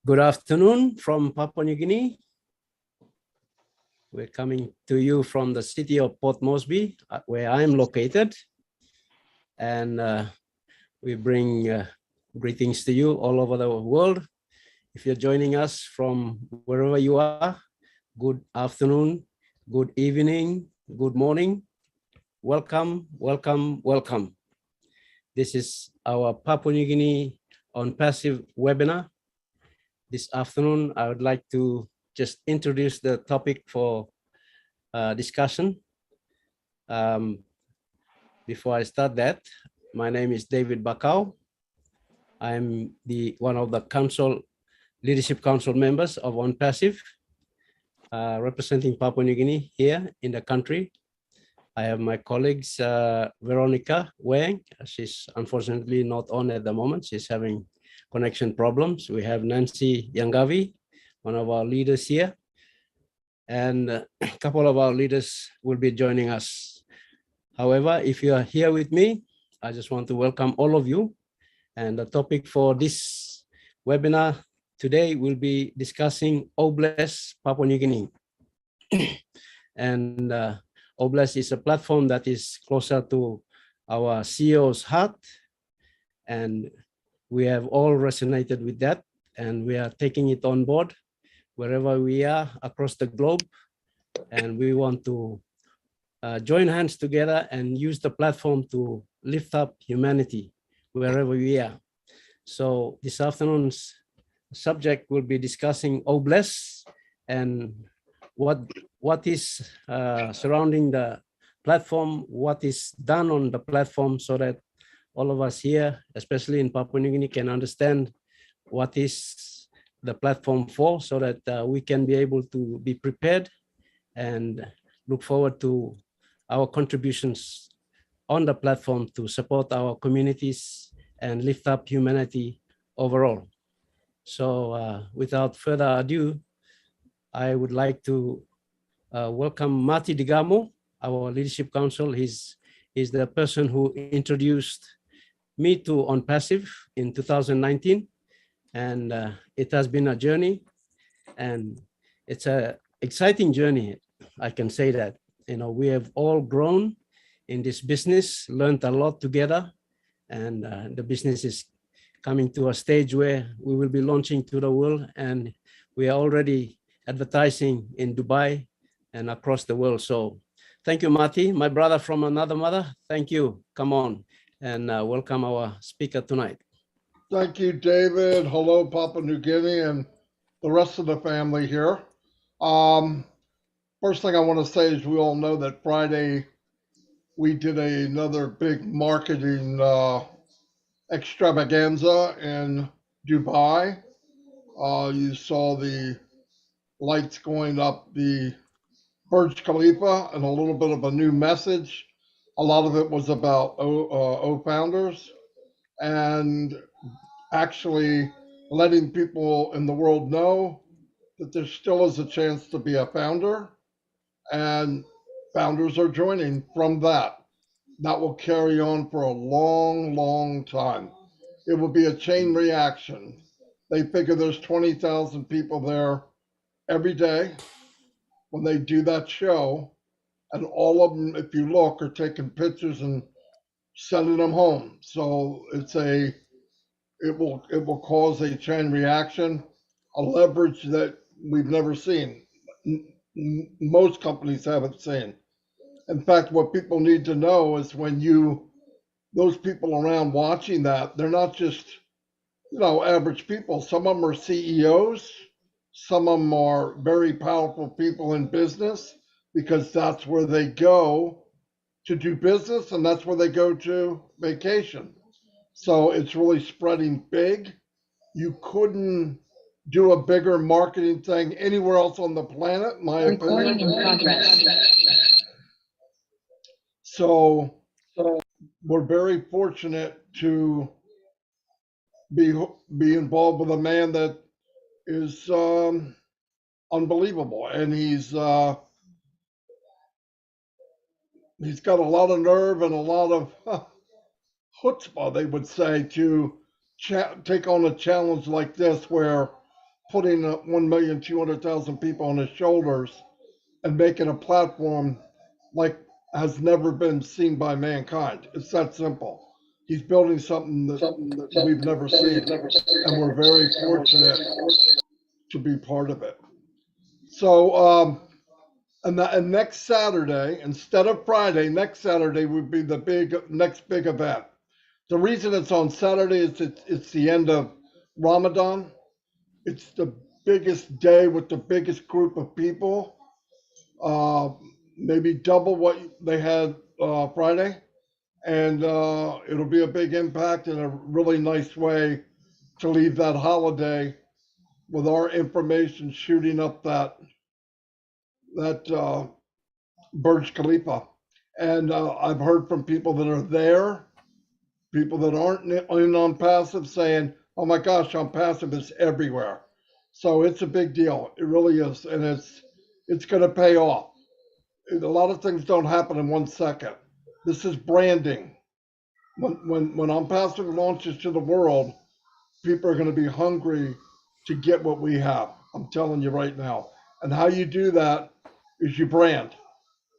Good afternoon from Papua New Guinea. We're coming to you from the city of Port Moresby, where I'm located. And we bring greetings to you all over the world. If you're joining us from wherever you are, good afternoon, good evening, good morning. Welcome, welcome, welcome. This is our Papua New Guinea ONPASSIVE webinar. This afternoon, I would like to just introduce the topic for discussion. Before I start that, my name is David Bakau. I'm one of the Leadership Council members of ONPASSIVE, representing Papua New Guinea here in the country. I have my colleagues, Veronica Wang. She's unfortunately not on at the moment. She's having connection problems. We have Nancy Yangavi, one of our leaders here. And a couple of our leaders will be joining us. However, if you are here with me, I just want to welcome all of you. And the topic for this webinar today will be discussing OBLESS Papua New Guinea. And OBLESS is a platform that is closer to our CEO's heart. And we have all resonated with that. And we are taking it on board wherever we are across the globe. And we want to join hands together and use the platform to lift up humanity wherever we are. So this afternoon's subject will be discussing OBLESS and what is surrounding the platform, what is done on the platform, so that all of us here, especially in Papua New Guinea, can understand what is the platform for, so that we can be able to be prepared and look forward to our contributions on the platform to support our communities and lift up humanity overall. So without further ado, I would like to welcome Marty Digamo, our Leadership Council. He's the person who introduced me to ONPASSIVE in 2019. And it has been a journey, and it's an exciting journey. I can say that, we have all grown in this business, learned a lot together, and the business is coming to a stage where we will be launching to the world, and we are already advertising in Dubai and across the world. So thank you, Marty, my brother from another mother. Thank you. Come on and welcome our speaker tonight. Thank you, David. Hello, Papua New Guinea and the rest of the family here. First thing I want to say is we all know that Friday we did another big marketing extravaganza in Dubai. You saw the lights going up the Burj Khalifa and a little bit of a new message. A lot of it was about O founders and actually letting people in the world know that there still is a chance to be a founder, and founders are joining from that. That will carry on for a long, long time. It will be a chain reaction. They figure there's 20,000 people there every day when they do that show, and all of them, if you look, are taking pictures and sending them home. So it will cause a chain reaction, a leverage that we've never seen. Most companies haven't seen. In fact, what people need to know is when those people around watching that, they're not just, average people. Some of them are CEOs. Some of them are very powerful people in business, because that's where they go to do business, and that's where they go to vacation. So it's really spreading big. You couldn't do a bigger marketing thing anywhere else on the planet, in my opinion. In progress. So we're very fortunate to be involved with a man that is unbelievable, and he's got a lot of nerve and a lot of chutzpah, they would say, to take on a challenge like this, where putting 1,200,000 people on his shoulders and making a platform like has never been seen by mankind. It's that simple. He's building something that we've never seen, and we're very fortunate to be part of it. So, and next Saturday, instead of Friday, next Saturday would be the next big event. The reason it's on Saturday is it's the end of Ramadan. It's the biggest day with the biggest group of people, uh, maybe double what they had Friday. And it'll be a big impact and a really nice way to leave that holiday with our information shooting up that Burj Khalifa. And I've heard from people that are there, people that aren't in on passive saying, oh my gosh, on passive is everywhere. So it's a big deal. It really is. And it's going to pay off. A lot of things don't happen in 1 second. This is branding. When on passive launches to the world, people are going to be hungry to get what we have. I'm telling you right now. And how you do that is you brand.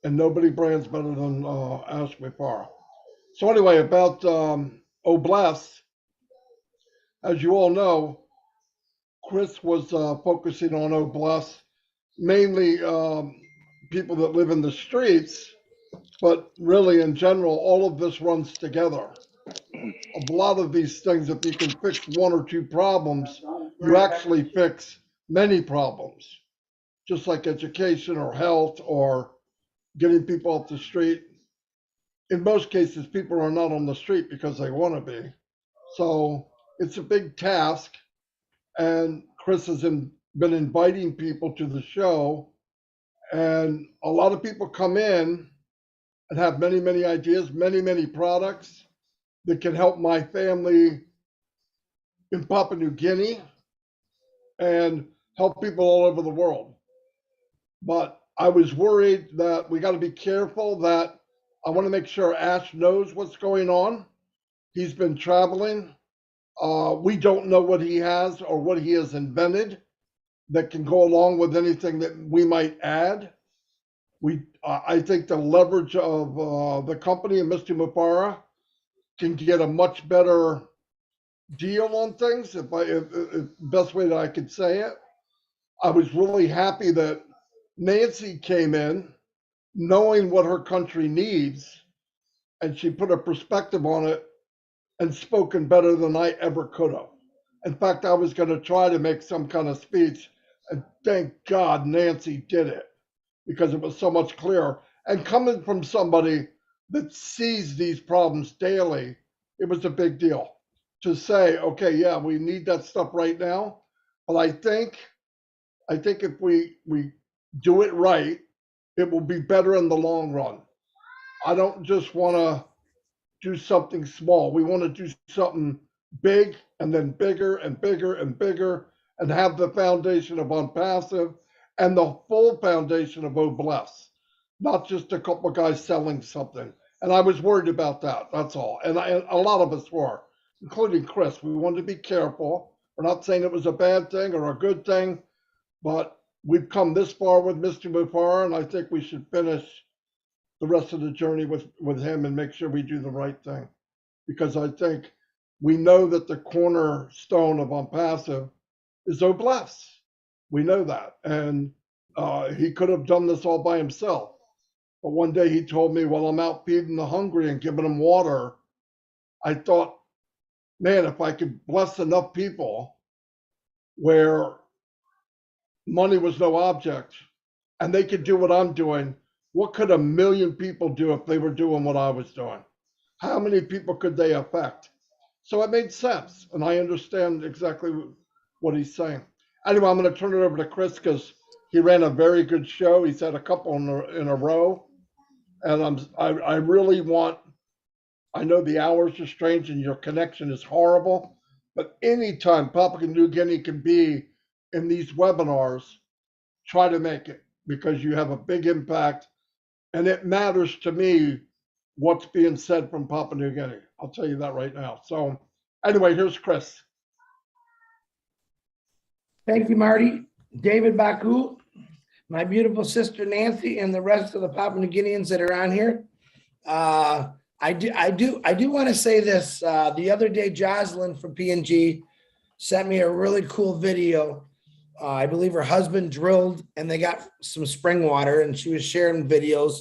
And nobody brands better than Ashley Farr. So anyway, about Oblast, as you all know, Chris was focusing on Oblast, mainly people that live in the streets, but really in general, all of this runs together. A lot of these things, if you can fix one or two problems, you actually fix many problems, just like education or health or getting people off the street. In most cases, people are not on the street because they want to be. So it's a big task. And Chris has been inviting people to the show. And a lot of people come in and have many, many ideas, many, many products that can help my family in Papua New Guinea and help people all over the world. But I was worried that we got to be careful that I want to make sure Ash knows what's going on. He's been traveling. We don't know what he has or what he has invented that can go along with anything that we might add. I think the leverage of the company and Mr. Mufara can get a much better deal on things. If best way that I could say it, I was really happy that Nancy came in, knowing what her country needs, and she put a perspective on it and spoken better than I ever could have. In fact, I was going to try to make some kind of speech, and thank God Nancy did it because it was so much clearer. And coming from somebody that sees these problems daily, it was a big deal to say, okay, yeah, we need that stuff right now. But I think if we do it right, it will be better in the long run. I don't just want to do something small. We want to do something big and then bigger and bigger and bigger and have the foundation of ONPASSIVE and the full foundation of Oblast, not just a couple of guys selling something. And I was worried about that. That's all. And a lot of us were, including Chris. We wanted to be careful. We're not saying it was a bad thing or a good thing, but we've come this far with Mr. Mufar, and I think we should finish the rest of the journey with him and make sure we do the right thing. Because I think we know that the cornerstone of ONPASSIVE is Oblast. We know that. And he could have done this all by himself. But one day he told me, well, I'm out feeding the hungry and giving them water. I thought, man, if I could bless enough people where money was no object and they could do what I'm doing, what could 1,000,000 people do if they were doing what I was doing? How many people could they affect? So it made sense, and I understand exactly what he's saying. Anyway, I'm going to turn it over to Chris because he ran a very good show. He's had a couple in a row, and I really want. I know the hours are strange and your connection is horrible, but anytime Papua New Guinea can be in these webinars, try to make it because you have a big impact, and it matters to me what's being said from Papua New Guinea. I'll tell you that right now. So anyway, here's Chris. Thank you, Marty. David Bakau, my beautiful sister Nancy, and the rest of the Papua New Guineans that are on here. I do want to say this. The other day, Jocelyn from PNG sent me a really cool video. I believe her husband drilled and they got some spring water, and she was sharing videos,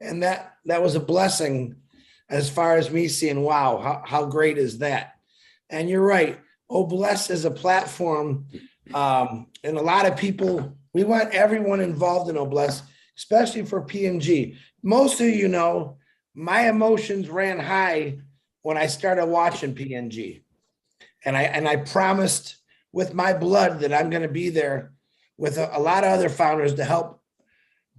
and that was a blessing as far as me seeing, wow, how great is that? And you're right. Bless is a platform. And a lot of people, we want everyone involved in Bless, especially for PNG. Most of you know, my emotions ran high when I started watching PNG. And I promised with my blood that I'm going to be there with a lot of other founders to help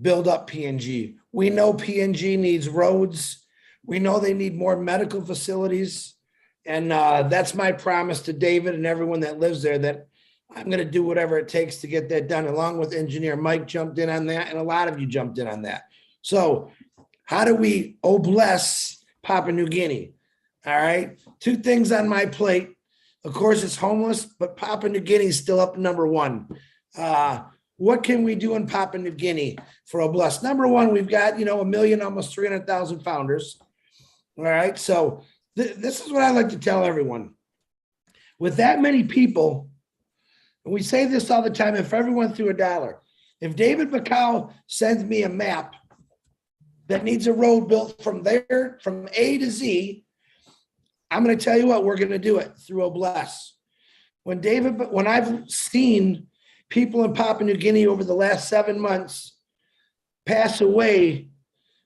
build up PNG. We know PNG needs roads. We know they need more medical facilities. And that's my promise to David and everyone that lives there, that I'm going to do whatever it takes to get that done, along with engineer Mike jumped in on that, and a lot of you jumped in on that. So how do we bless Papua New Guinea? All right. Two things on my plate. Of course, it's homeless, but Papua New Guinea is still up number one. What can we do in Papua New Guinea for bless? Number one, we've got, 1 million, almost 300,000 founders. All right. So this is what I like to tell everyone. With that many people, and we say this all the time, if everyone threw $1, if David Bakau sends me a map that needs a road built from there, from A to Z, I'm going to tell you what, we're going to do it through bless. When I've seen people in Papua New Guinea over the last 7 months pass away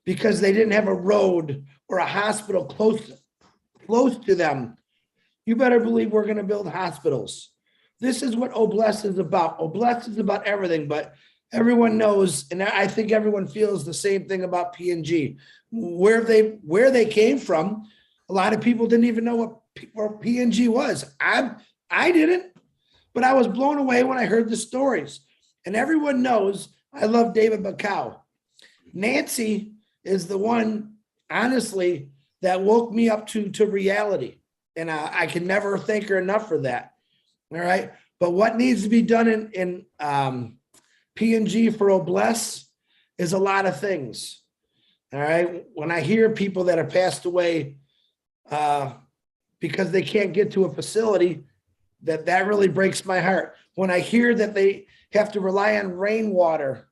because they didn't have a road or a hospital close to them, you better believe we're going to build hospitals. This is what bless is about. Bless is about everything, but everyone knows, and I think everyone feels the same thing about PNG. Where they came from, a lot of people didn't even know where PNG was. I didn't, but I was blown away when I heard the stories. And everyone knows I love David Bakau. Nancy is the one, honestly, that woke me up to reality. And I can never thank her enough for that. All right. But what needs to be done in PNG for bless is a lot of things. All right. When I hear people that have passed away because they can't get to a facility, that really breaks my heart. When I hear that they have to rely on rainwater,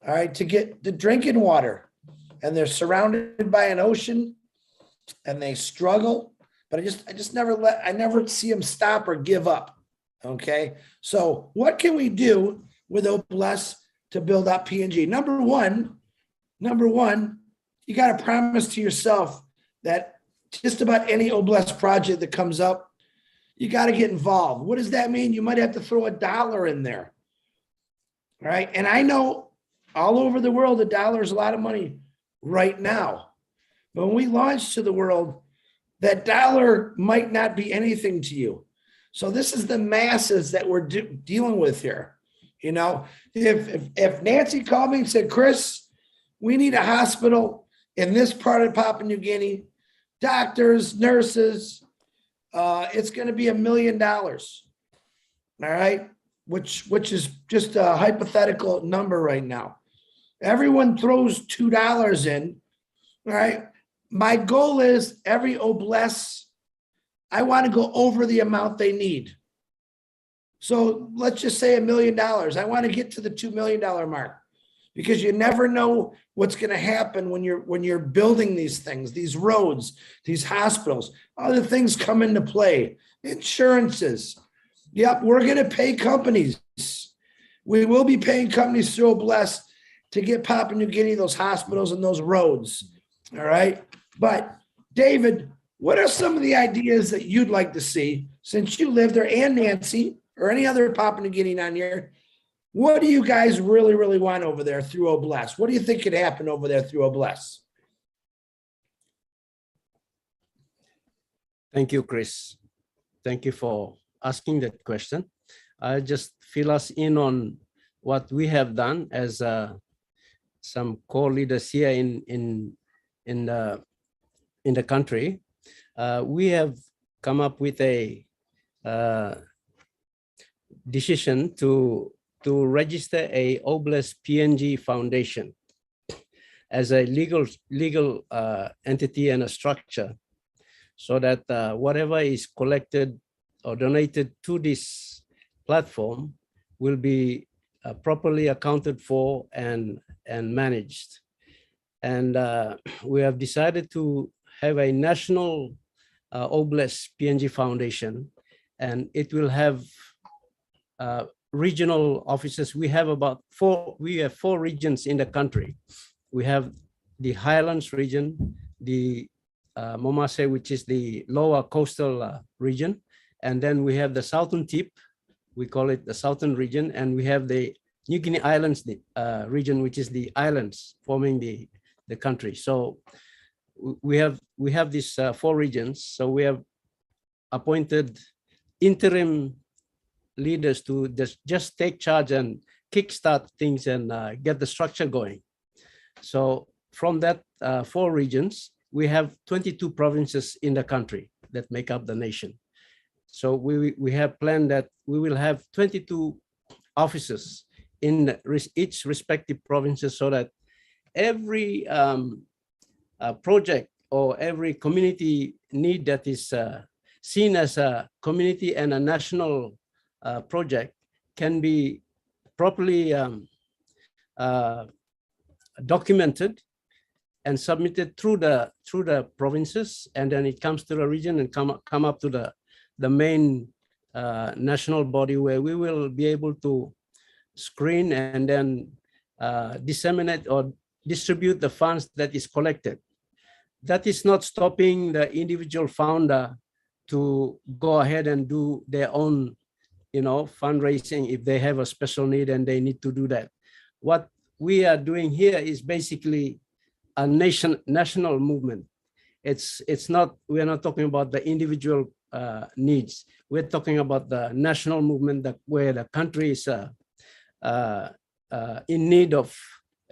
all right, to get the drinking water, and they're surrounded by an ocean and they struggle, but I never see them stop or give up. Okay. So what can we do with bless to build up PNG? Number one, you got to promise to yourself that just about any bless project that comes up, you got to get involved. What does that mean? You might have to throw $1 in there. All right. And I know all over the world, $1 is a lot of money right now. But when we launch to the world, that $1 might not be anything to you. So this is the masses that we're dealing with here. If Nancy called me and said, Chris, we need a hospital in this part of Papua New Guinea, doctors, nurses, it's going to be $1 million. All right. Which is just a hypothetical number right now. Everyone throws $2 in. All right. My goal is every bless, I want to go over the amount they need. So let's just say $1 million. I want to get to the $2 million mark, because you never know what's going to happen when you're building these things, these roads, these hospitals. Other things come into play. Insurances. Yep, we're going to pay companies. We will be paying companies through bless to get Papua New Guinea those hospitals and those roads. All right. But David, what are some of the ideas that you'd like to see, since you live there, and Nancy, or any other Papua New Guinea on here? What do you guys really, really want over there through bless? What do you think could happen over there through bless? Thank you, Chris. Thank you for asking that question. I just fill us in on what we have done as some core leaders here in the country. We have come up with a decision to register a Oblast PNG Foundation as a legal entity and a structure, so that whatever is collected or donated to this platform will be properly accounted for and managed. And we have decided to have a national Oblast PNG Foundation, and it will have regional offices. We have four regions in the country. We have the Highlands region, the Momase, which is the lower coastal region. And then we have the Southern Tip, we call it the Southern region. And we have the New Guinea Islands region, which is the islands forming the country. So we have these four regions. So we have appointed interim leaders to just take charge and kickstart things and get the structure going. So from that four regions, we have 22 provinces in the country that make up the nation. So we have planned that we will have 22 offices in each respective provinces, so that every project or every community need that is seen as a community and a national project can be properly documented and submitted through the provinces, and then it comes to the region and come up to the main national body, where we will be able to screen and then disseminate or distribute the funds that is collected. That is not stopping the individual founder to go ahead and do their own, fundraising if they have a special need and they need to do that. What we are doing here is basically a national movement. It's not, we're not talking about the individual needs. We're talking about the national movement where the country is in need of,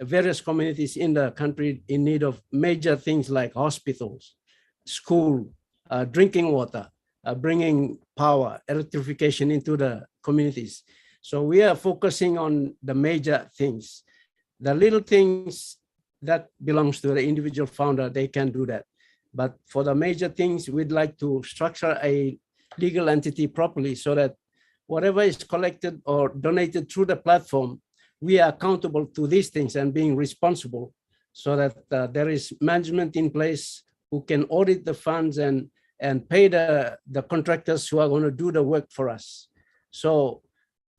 various communities in the country in need of major things like hospitals, school, drinking water, bringing power, electrification into the communities. So we are focusing on the major things. The little things that belongs to the individual founder, they can do that. But for the major things, we'd like to structure a legal entity properly, so that whatever is collected or donated through the platform, we are accountable to these things and being responsible, so that there is management in place who can audit the funds and pay the contractors who are going to do the work for us. So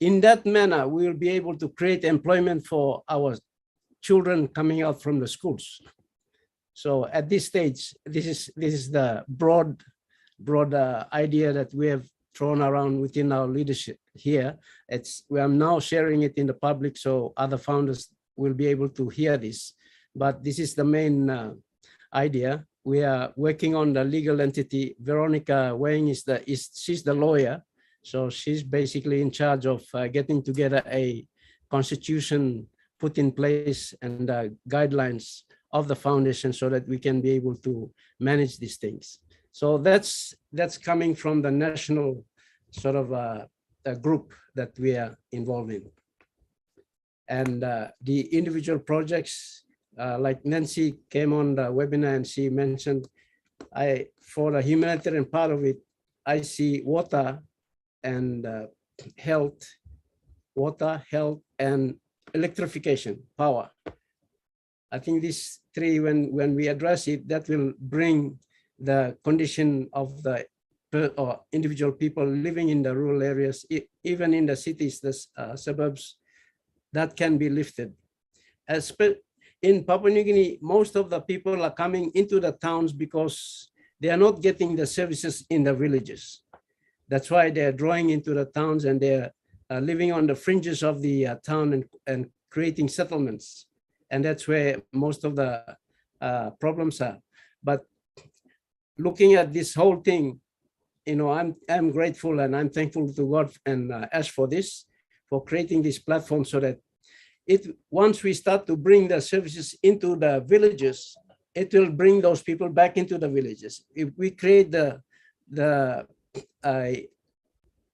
in that manner, we will be able to create employment for our children coming out from the schools. So at this stage, this is the broad idea that we have thrown around within our leadership here. We are now sharing it in the public, so other founders will be able to hear this. But this is the main idea. We are working on the legal entity. Veronica Wang she's the lawyer, so she's basically in charge of getting together a constitution put in place and guidelines of the foundation, so that we can be able to manage these things. So that's coming from the national sort of a group that we are involved in. And the individual projects, like Nancy came on the webinar and she mentioned, for the humanitarian part of it, I see water and health, and electrification, power. I think these three, when we address it, that will bring the condition of the individual people living in the rural areas, even in the cities, the suburbs, that can be lifted. In Papua New Guinea, most of the people are coming into the towns because they are not getting the services in the villages. That's why they're drawing into the towns, and they're living on the fringes of the town and creating settlements. And that's where most of the problems are. But looking at this whole thing, I'm grateful and I'm thankful to God and Ash for this, for creating this platform, so that once we start to bring the services into the villages, it will bring those people back into the villages. If we create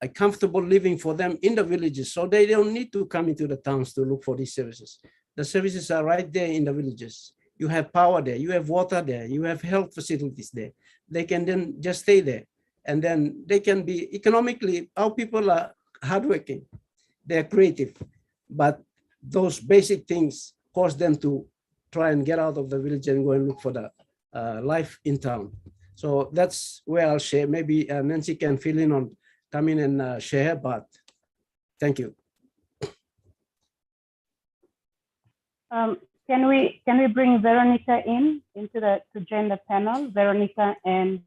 a comfortable living for them in the villages, so they don't need to come into the towns to look for these services. The services are right there in the villages. You have power there, you have water there, you have health facilities there. They can then just stay there, and then they can be economically, our people are hardworking, they're creative, but those basic things cause them to try and get out of the village and go and look for the life in town. So that's where I'll share. Maybe Nancy can fill in on, come in and share, but thank you. Can we bring Veronica to join the panel? Veronica and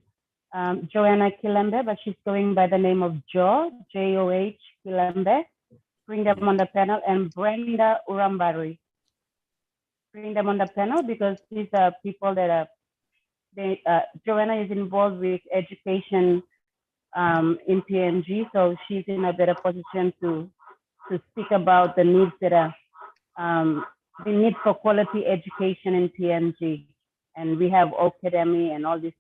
Joanna Kilembe, but she's going by the name of J-O-H Kilembe. Bring them on the panel, and Brenda Urambari. Bring them on the panel because these are people that are, Joanna is involved with education in PNG, so she's in a better position to speak about the needs that are, the need for quality education in PNG. And we have Academy and all these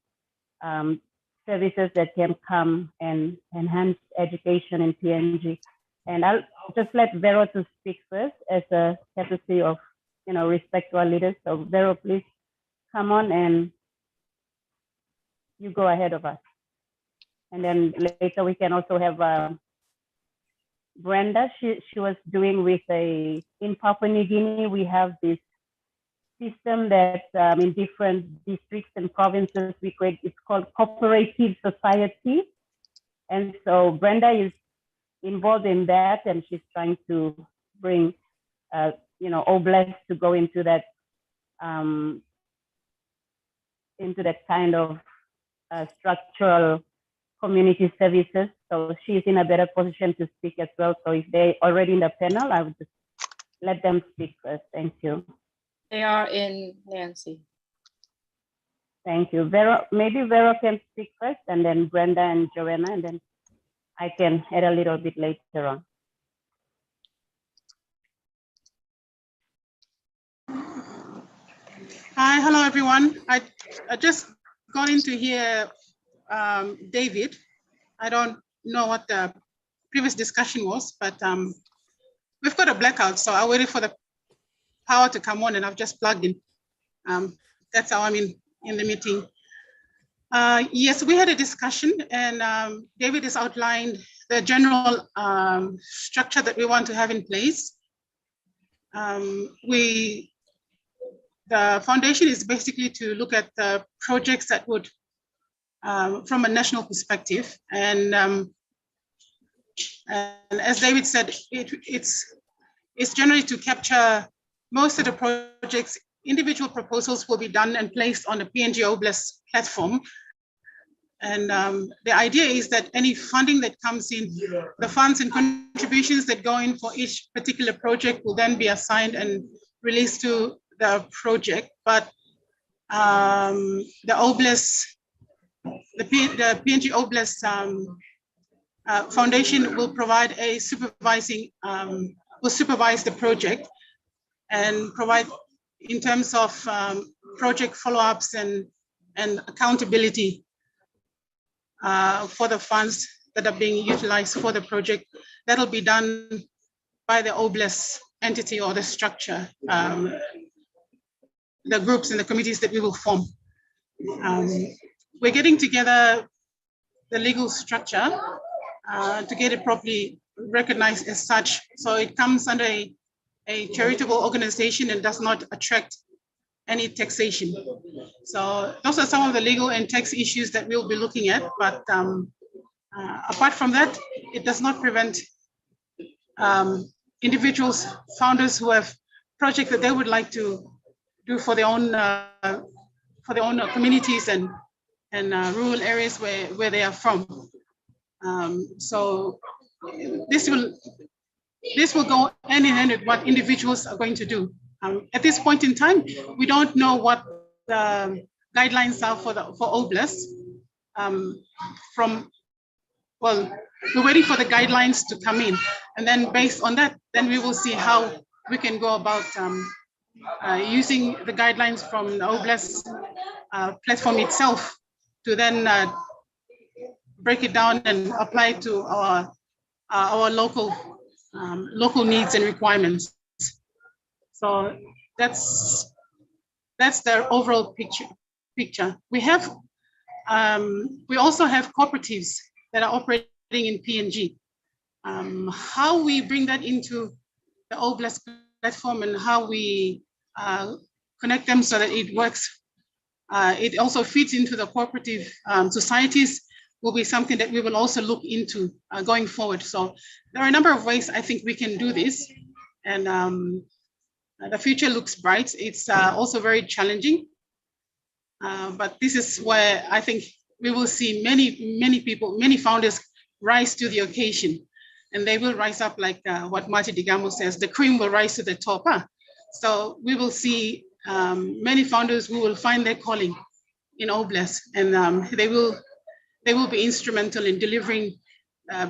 services that can come and enhance education in PNG. And I'll just let Vero to speak first as a courtesy of, respect to our leaders. So Vero, please come on and you go ahead of us. And then later we can also have Brenda. She was doing with in Papua New Guinea, we have this system that in different districts and provinces we create, it's called cooperative society. And so Brenda is involved in that, and she's trying to bring, Oblast to go into that kind of structural community services. So she's in a better position to speak as well. So if they're already in the panel, I would just let them speak first. Thank you. They are in, Nancy. Thank you. Vero, maybe Vero can speak first, and then Brenda and Joanna, and then I can add a little bit later on. Hi, hello everyone. I just got in to hear David. I don't know what the previous discussion was, but we've got a blackout, so I waited for the power to come on and I've just plugged in. That's how I'm in the meeting. Yes, we had a discussion, and David has outlined the general structure that we want to have in place. The foundation is basically to look at the projects that would, from a national perspective, and as David said, it's generally to capture most of the projects. Individual proposals will be done and placed on the PNG Oblast platform. And the idea is that any funding that comes in, the funds and contributions that go in for each particular project will then be assigned and released to the project. But the Oblast, the PNG Oblast Foundation will provide a will supervise the project and provide in terms of project follow-ups and accountability for the funds that are being utilized for the project. That'll be done by the Oblast entity or the structure, the groups and the committees that we will form. We're getting together the legal structure to get it properly recognized as such. So it comes under a charitable organization and does not attract any taxation. So those are some of the legal and tax issues that we'll be looking at. But apart from that, it does not prevent individuals, founders who have projects that they would like to do for their own communities and rural areas where they are from. So this will go hand in hand with what individuals are going to do. At this point in time, we don't know what the guidelines are for Oblast. We're waiting for the guidelines to come in, and then based on that, then we will see how we can go about using the guidelines from the Oblast platform itself to then break it down and apply it to our our local needs and requirements. So that's the overall picture. We also have cooperatives that are operating in PNG. How we bring that into the OBLES platform and how we connect them so that it works, it also feeds into the cooperative societies, will be something that we will also look into going forward. So there are a number of ways I think we can do this, and the future looks bright. It's also very challenging, but this is where I think we will see many people, many founders rise to the occasion, and they will rise up like what Marty Digamo says, the cream will rise to the top. Huh? So we will see many founders who will find their calling in OBLES, and they will be instrumental in delivering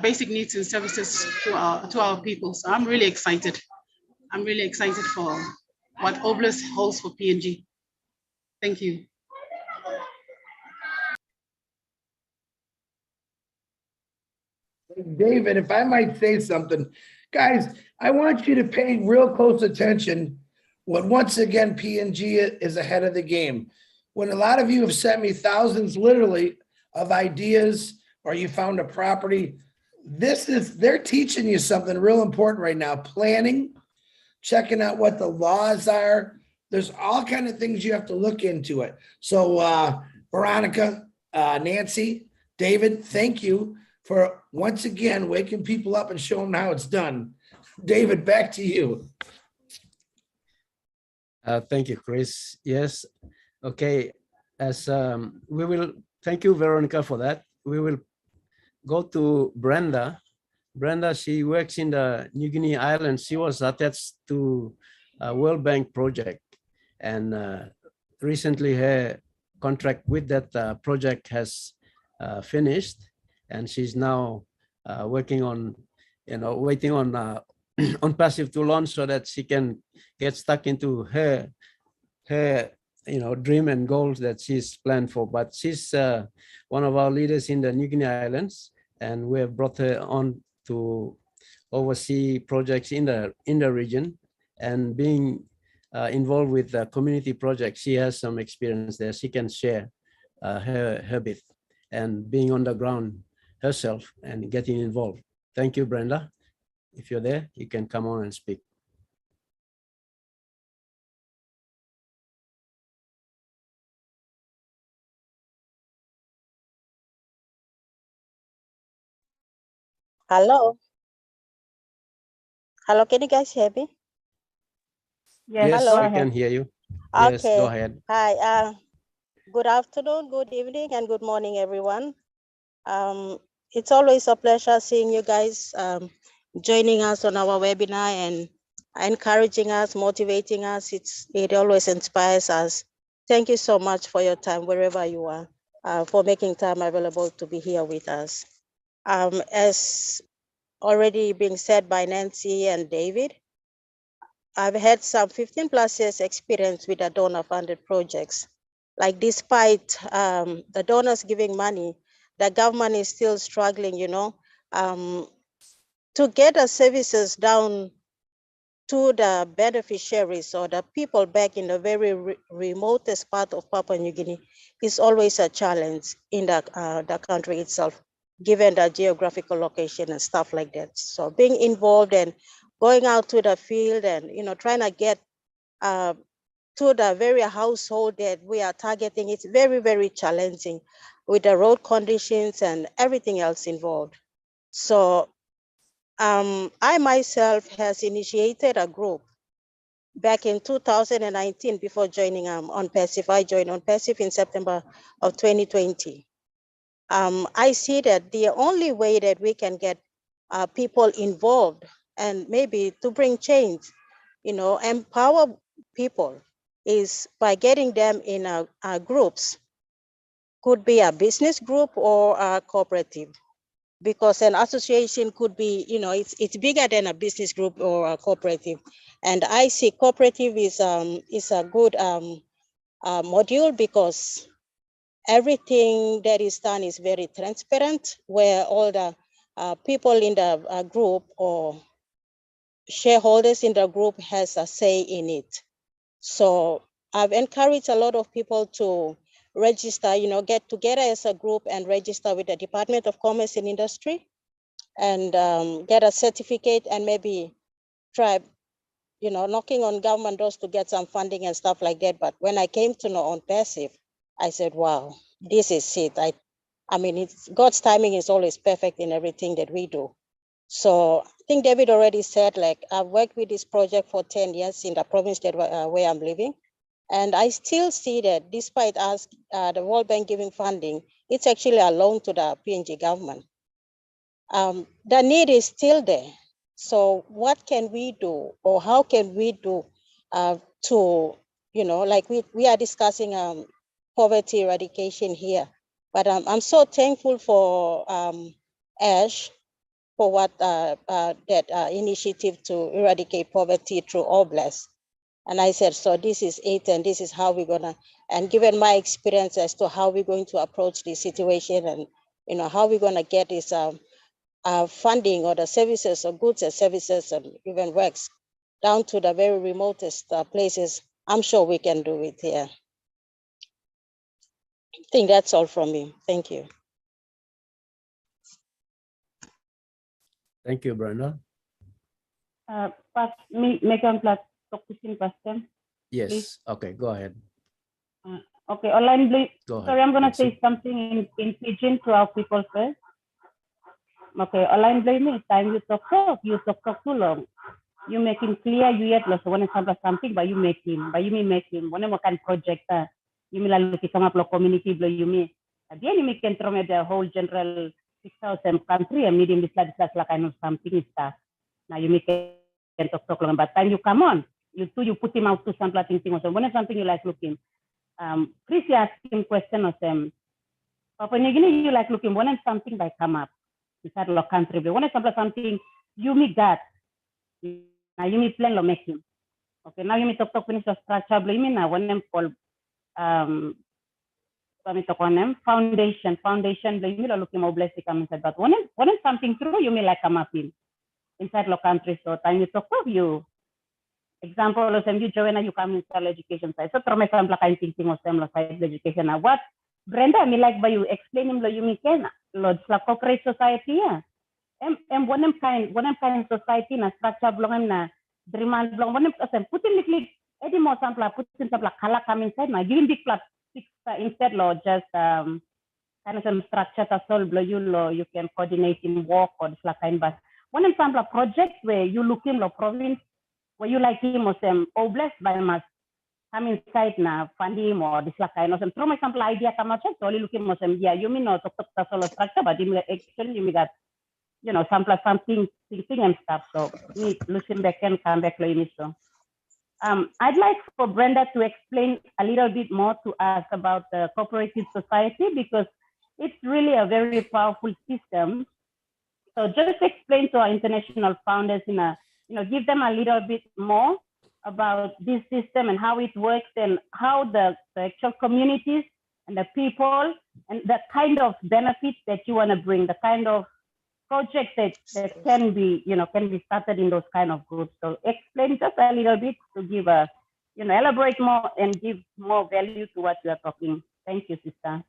basic needs and services to our people. So I'm really excited. I'm really excited for what OBLES holds for PNG. Thank you. David, if I might say something, guys, I want you to pay real close attention when once again PNG is ahead of the game. When a lot of you have sent me thousands, literally, of ideas, or you found a property, they're teaching you something real important right now. Planning, checking out what the laws are. There's all kind of things you have to look into it. So Veronica, Nancy, David, thank you for once again waking people up and showing them how it's done. David, back to you. Thank you, Chris. Yes. Okay. As we will, thank you, Veronica, for that. We will go to Brenda. Brenda, she works in the New Guinea Islands. She was attached to a World Bank project, and recently her contract with that project has finished, and she's now working on, waiting on ONPASSIVE to launch so that she can get stuck into her dream and goals that she's planned for. But she's one of our leaders in the New Guinea Islands, and we have brought her on to oversee projects in the region, and being involved with the community projects. She has some experience there. She can share her bit, and being on the ground herself and getting involved. Thank you, Brenda. If you're there, you can come on and speak. Hello. Hello, can you guys hear me? Yes, Yes, go we ahead. can hear you. Yes, Okay. go ahead. Hi. Good afternoon, good evening, and good morning, everyone. It's always a pleasure seeing you guys joining us on our webinar and encouraging us, motivating us. It always inspires us. Thank you so much for your time, wherever you are, for making time available to be here with us. As already being said by Nancy and David, I've had some 15 plus years experience with the donor funded projects. Like, despite the donors giving money, the government is still struggling, to get the services down to the beneficiaries or the people back in the very remotest part of Papua New Guinea is always a challenge in the country itself, given the geographical location and stuff like that. So being involved and going out to the field and trying to get to the very household that we are targeting, it's very, very challenging with the road conditions and everything else involved. So I myself has initiated a group back in 2019 before joining ONPASSIVE. I joined ONPASSIVE in September of 2020. I see that the only way that we can get people involved and maybe to bring change, empower people, is by getting them in groups. Could be a business group or a cooperative, because an association could be, it's bigger than a business group or a cooperative. And I see cooperative is a good module, because everything that is done is very transparent, where all the people in the group or shareholders in the group has a say in it. So I've encouraged a lot of people to register, get together as a group and register with the Department of Commerce and Industry and get a certificate and maybe try, knocking on government doors to get some funding and stuff like that. But when I came to know ONPASSIVE, I said, wow, this is it. I mean, God's timing is always perfect in everything that we do. So I think David already said, like, I've worked with this project for 10 years in the province that where I'm living. And I still see that despite us, the World Bank giving funding, it's actually a loan to the PNG government. The need is still there. So what can we do, or how can we do to, like we are discussing poverty eradication here, but I'm so thankful for Ash for what that initiative to eradicate poverty through Oblast. And I said, so this is it, and this is how we're gonna, and given my experience as to how we're going to approach this situation, and how we're gonna get this funding or the services or goods and services and even works down to the very remotest places, I'm sure we can do it here. I think that's all from me. Thank you. Thank you, Brenda. Make a question. Yes. Please. Okay, go ahead. Okay, online, please. Go ahead. Sorry, I'm going to Nancy. say something in Pidgin to our people first. Okay, online, please. Time you talk too long. You make him clear, you yet lost one example something, but you make him. When you can project, you may look at some of the community, you may. At the end, you can throw the whole general 6,000 country and medium this like kind of something stuff. Now you make can talk long, but time you come on, you put him out to some thing or when something you like looking. Please ask him question of them. Papua New Guinea, you like looking when something by come up inside the country. But when something you meet that. Now you meet plan lo make him. Okay, now you meet talk finish the structure blame now when them call foundation blame me looking more blessed come inside. But when something through you may like come up inside the country. So time you talk of you. Example of you Joanna, you come inside education side. So from example kind thinking of them side education. Now what Brenda me like by you explain him lo you me can lo corporate society yeah. And one kind society na structure belong na dreamal belong one put in little any more sample put in sample color come inside na giving big plus six instead lo just kind of some structure to solve you can coordinate in work or this like kind but one sample project where you look in lo province where you like him or some blessed by must come inside na funding or this like kind of some throw my sample idea come out so only looking or some yeah you mean no to solve structure but actually you got something thinking and stuff. So me listen back and come back later. So I'd like for Brenda to explain a little bit more to us about the cooperative society because it's really a very powerful system. So just explain to our international founders give them a little bit more about this system and how it works and how the actual communities and the people and the kind of benefits that you want to bring, the kind of projects that can be started in those kind of groups. So explain just a little bit to give a elaborate more and give more value to what you are talking. Thank you, sister.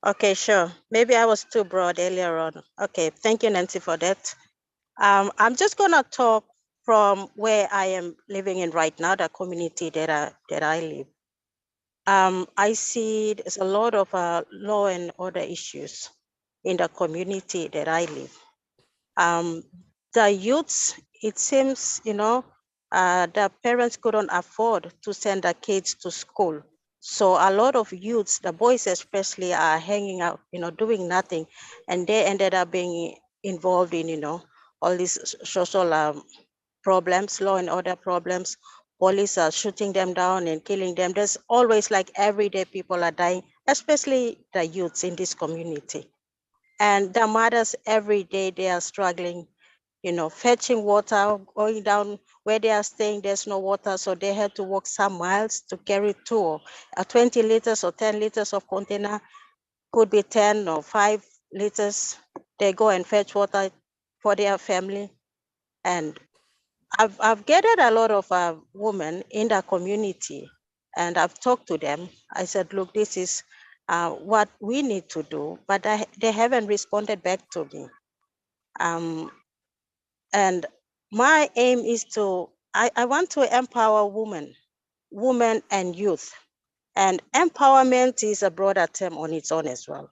Okay, sure. Maybe I was too broad earlier on. Okay, thank you, Nancy, for that. I'm just gonna talk from where I am living in right now, the community that I live. I see there's a lot of law and order issues in the community that I live. The youths, it seems, the parents couldn't afford to send their kids to school. So a lot of youths, the boys especially, are hanging out, doing nothing. And they ended up being involved in, all these social problems, law and order problems. Police are shooting them down and killing them. There's always like everyday people are dying, especially the youths in this community. And the mothers every day, they are struggling, fetching water, going down where they are staying, there's no water. So they had to walk some miles to carry 20 liters or 10 liters of container, could be 10 or 5 liters They go and fetch water for their family. And I've gathered a lot of women in the community, and I've talked to them. I said, look, this is what we need to do, but they haven't responded back to me. And my aim is I want to empower women and youth. And empowerment is a broader term on its own as well.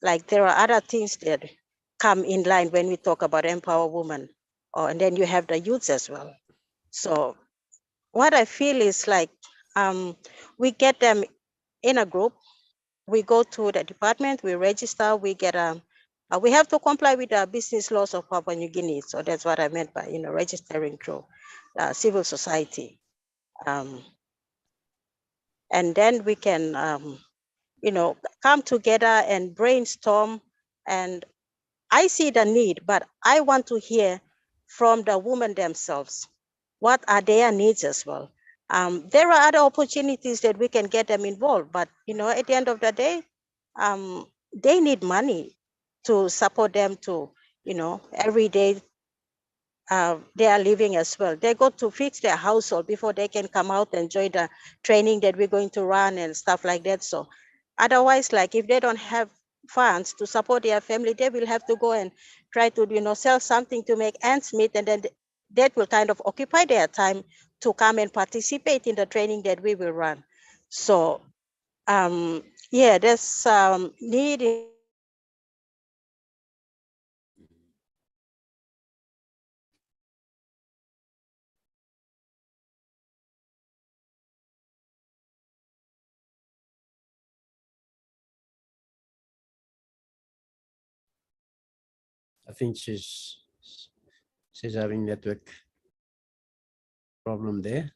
Like there are other things that come in line when we talk about empower women, and then you have the youths as well. So what I feel is like we get them in a group, we go to the department, we register, we get we have to comply with the business laws of Papua New Guinea. So that's what I meant by registering through civil society, and then we can come together and brainstorm. And I see the need, but I want to hear from the women themselves. What are their needs as well? There are other opportunities that we can get them involved, but at the end of the day, they need money to support them to, every day they are living as well. They got to fix their household before they can come out and join the training that we're going to run and stuff like that. So otherwise, like if they don't have funds to support their family, they will have to go and try to, sell something to make ends meet. And then that will kind of occupy their time to come and participate in the training that we will run. So yeah, there's need in I think she's having network problem there.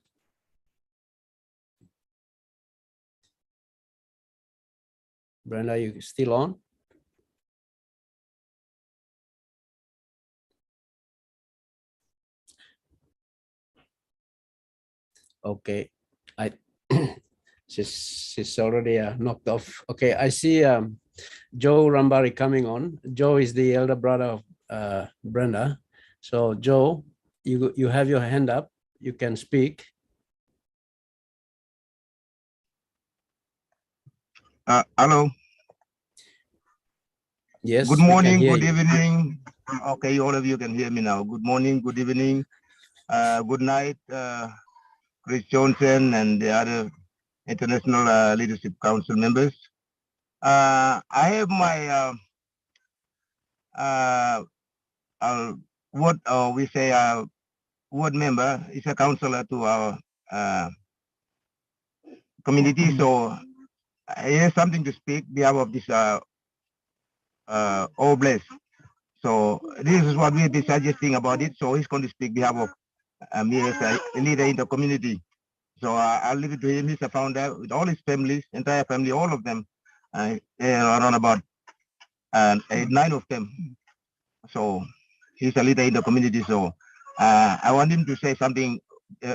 Brenda, you still on? Okay, she's already knocked off. Okay, I see Joe Rambari coming on. Joe is the elder brother of Brenda. So Joe, you have your hand up. You can speak. Hello. Yes. Good morning, good you. evening. Okay, all of you can hear me now. Good morning, good evening, good night, Chris Johnson and the other International Leadership Council members. I have my ward member is a counselor to our community, so I have something to speak behalf of this Oblast. So this is what we've been suggesting about it. So he's going to speak behalf of me as a leader in the community. So I'll leave it to him. He's a founder with all his families, entire family, all of them, around about 8, 9 of them. So he's a leader in the community. So I want him to say something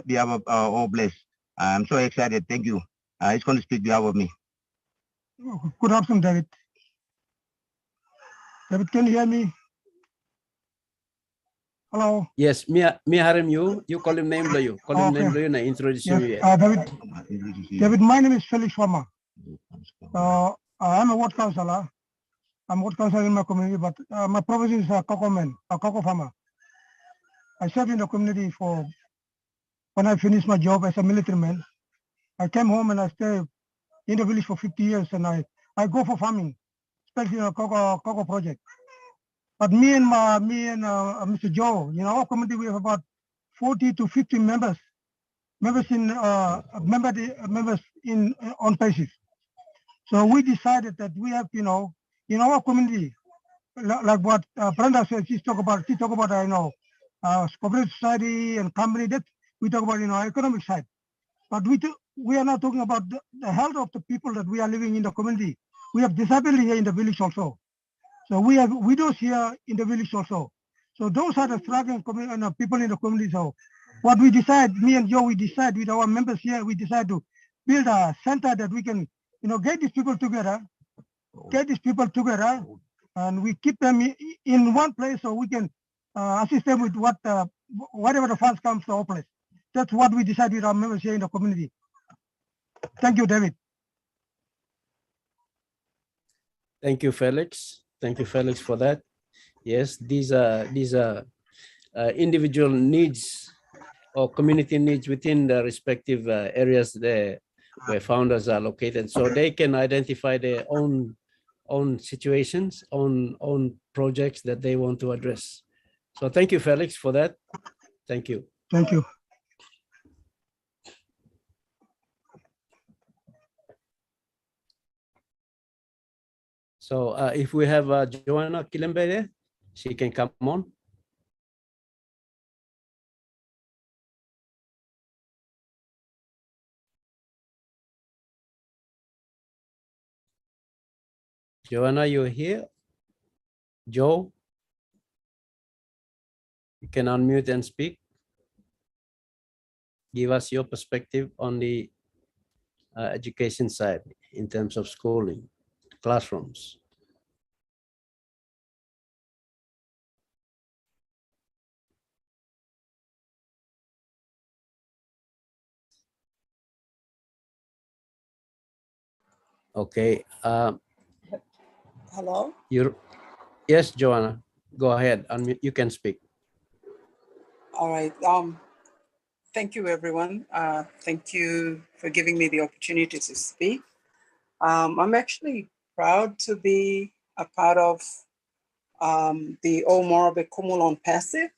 behalf of Oblast. I'm so excited. Thank you. He's going to speak behalf of me. Good afternoon, David. David, can you hear me? Hello. Yes, me Harim, you call him name you. Call him name and introduce yes. you. David, my name is Felix Sharma. I'm a ward councillor. I'm a ward councillor in my community, but my profession is a cocoa farmer. I served in the community when I finished my job as a military man. I came home and I stayed in the village for 50 years, and I go for farming, especially in a cocoa project. But me and Mr. Joe, our community, we have about 40 to 50 members in ONPASSIVE. So we decided that we have, in our community, like what Brenda said, she talk about, cooperative society and company. That we talk about, economic side. But we are not talking about the health of the people that we are living in the community. We have disability here in the village also. So we have widows here in the village also. So those are the struggling people in the community. So what we decide, me and Joe, we decide with our members here, we decide to build a center that we can, get these people together, and we keep them in one place so we can assist them with whatever the funds comes to our place. That's what we decided with our members here in the community. Thank you, David. Thank you, Felix. Thank you, Felix, for that. Yes, these are individual needs or community needs within the respective areas there where founders are located, so they can identify their own situations, own projects that they want to address. So thank you, Felix, for that. Thank you. Thank you. So if we have Joanna Kilembe there, she can come on. Joanna, you're here? Joe? You can unmute and speak. Give us your perspective on the education side in terms of schooling, classrooms. Okay. Hello? Yes, Joanna, go ahead. Unmute. You can speak. All right. Thank you, everyone. Thank you for giving me the opportunity to speak. I'm actually proud to be a part of the Omorobe Kumul ONPASSIVE.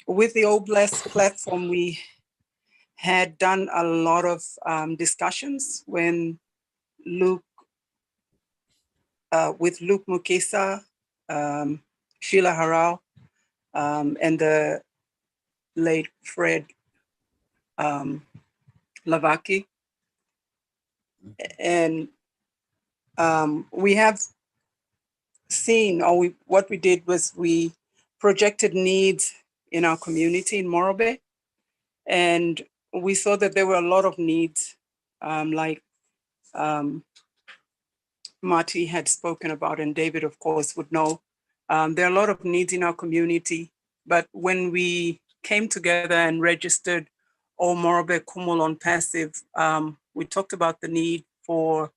With the OBLESS platform, we had done a lot of discussions when with Luke Mukisa, Sheila Harao, and the late Fred Lavaki. And we have seen, or what we did was we projected needs in our community in Morobe, and we saw that there were a lot of needs, like Marty had spoken about, and David, of course, would know. There are a lot of needs in our community, but when we came together and registered Omorobe Kumul ONPASSIVE, we talked about the need for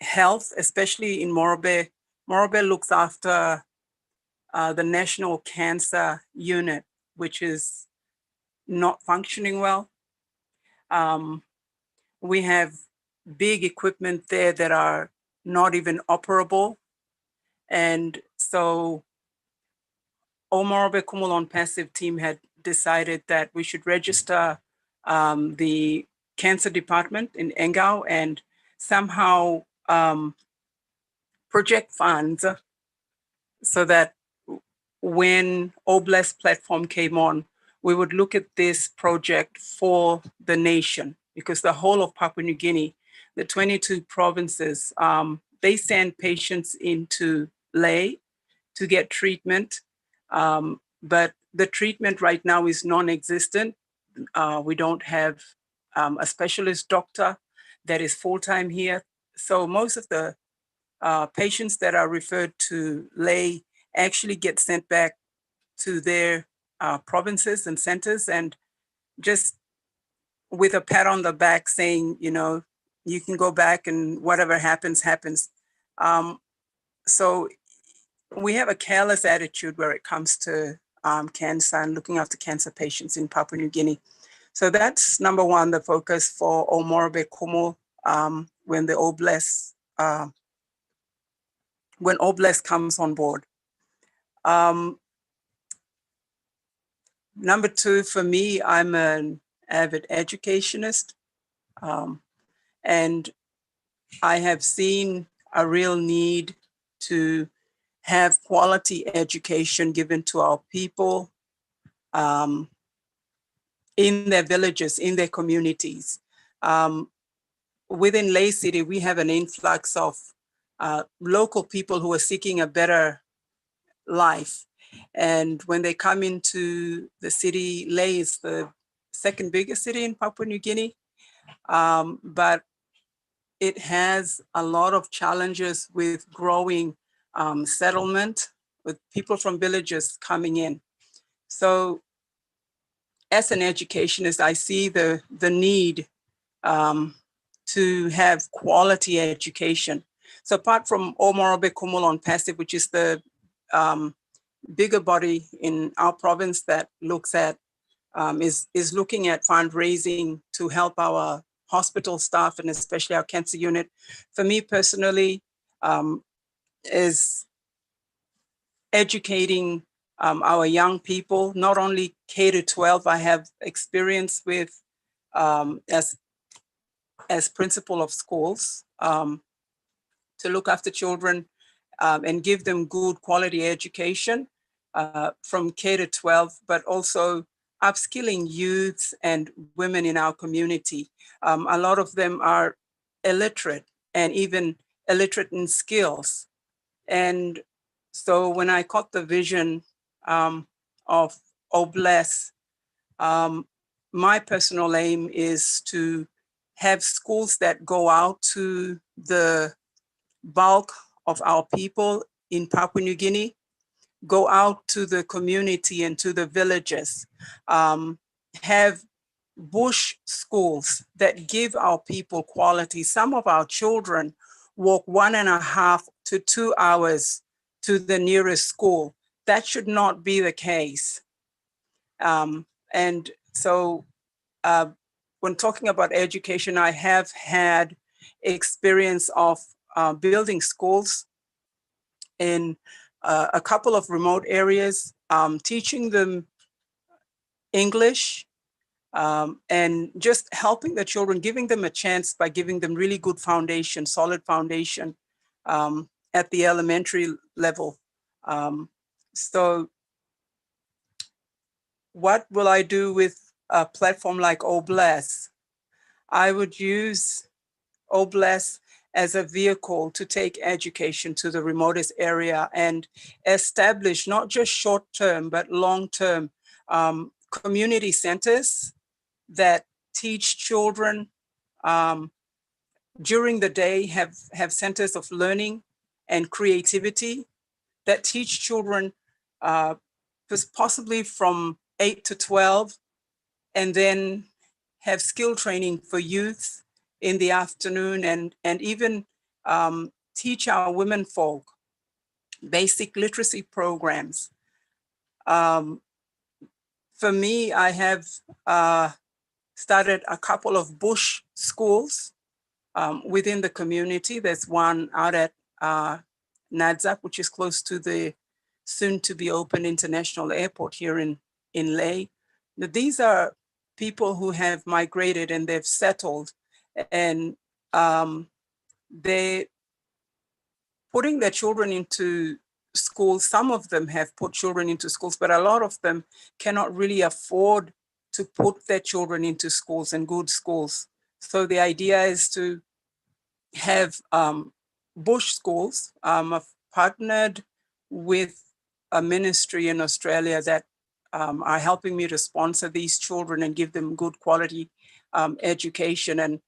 health, especially in Morobe. Morobe looks after the National Cancer Unit, which is not functioning well. We have big equipment there that are not even operable. And so Omorobe Kumul ONPASSIVE team had decided that we should register the cancer department in Engau and somehow project funds so that when OBLESS platform came on, we would look at this project for the nation, because the whole of Papua New Guinea, the 22 provinces, they send patients into Ley to get treatment, but the treatment right now is non-existent. We don't have a specialist doctor that is full-time here. So most of the patients that are referred to Ley actually get sent back to their provinces and centers, and just with a pat on the back saying, you know, you can go back and whatever happens, happens. So we have a careless attitude where it comes to cancer and looking after cancer patients in Papua New Guinea. So that's number one, the focus for Omorobe Kumul when the OBLESS when OBLESS comes on board. Number two, for me, I'm an avid educationist, and I have seen a real need to have quality education given to our people in their villages, in their communities. Within Ley City, we have an influx of local people who are seeking a better life. And when they come into the city, Ley is the second biggest city in Papua New Guinea. But it has a lot of challenges with growing settlement, with people from villages coming in. So as an educationist, I see the need to have quality education. So apart from Omorobe Kumul ONPASSIVE, which is the bigger body in our province that looks at, is looking at fundraising to help our hospital staff and especially our cancer unit. For me personally, is educating our young people, not only K to 12. I have experience with as principal of schools to look after children and give them good quality education from K to 12, but also upskilling youths and women in our community. A lot of them are illiterate and even illiterate in skills. And so when I caught the vision of OBLESS, my personal aim is to have schools that go out to the bulk of our people in Papua New Guinea, go out to the community and to the villages, have bush schools that give our people quality. Some of our children walk 1.5 to 2 hours to the nearest school. That should not be the case. And so when talking about education, I have had experience of building schools in a couple of remote areas, teaching them English, and just helping the children, giving them a chance by giving them really good foundation, solid foundation at the elementary level. So what will I do with a platform like OBLESS? I would use OBLESS as a vehicle to take education to the remotest area and establish not just short-term, but long-term community centers that teach children during the day, have centers of learning and creativity that teach children possibly from 8 to 12, and then have skill training for youth in the afternoon, and even teach our women folk basic literacy programs. For me, I have started a couple of bush schools within the community. There's one out at Nadzak, which is close to the soon to be open international airport here in Leh. These are people who have migrated and they've settled, and they're putting their children into schools. Some of them have put children into schools, but a lot of them cannot really afford to put their children into schools and good schools. So the idea is to have bush schools. I've partnered with a ministry in Australia that are helping me to sponsor these children and give them good quality education. And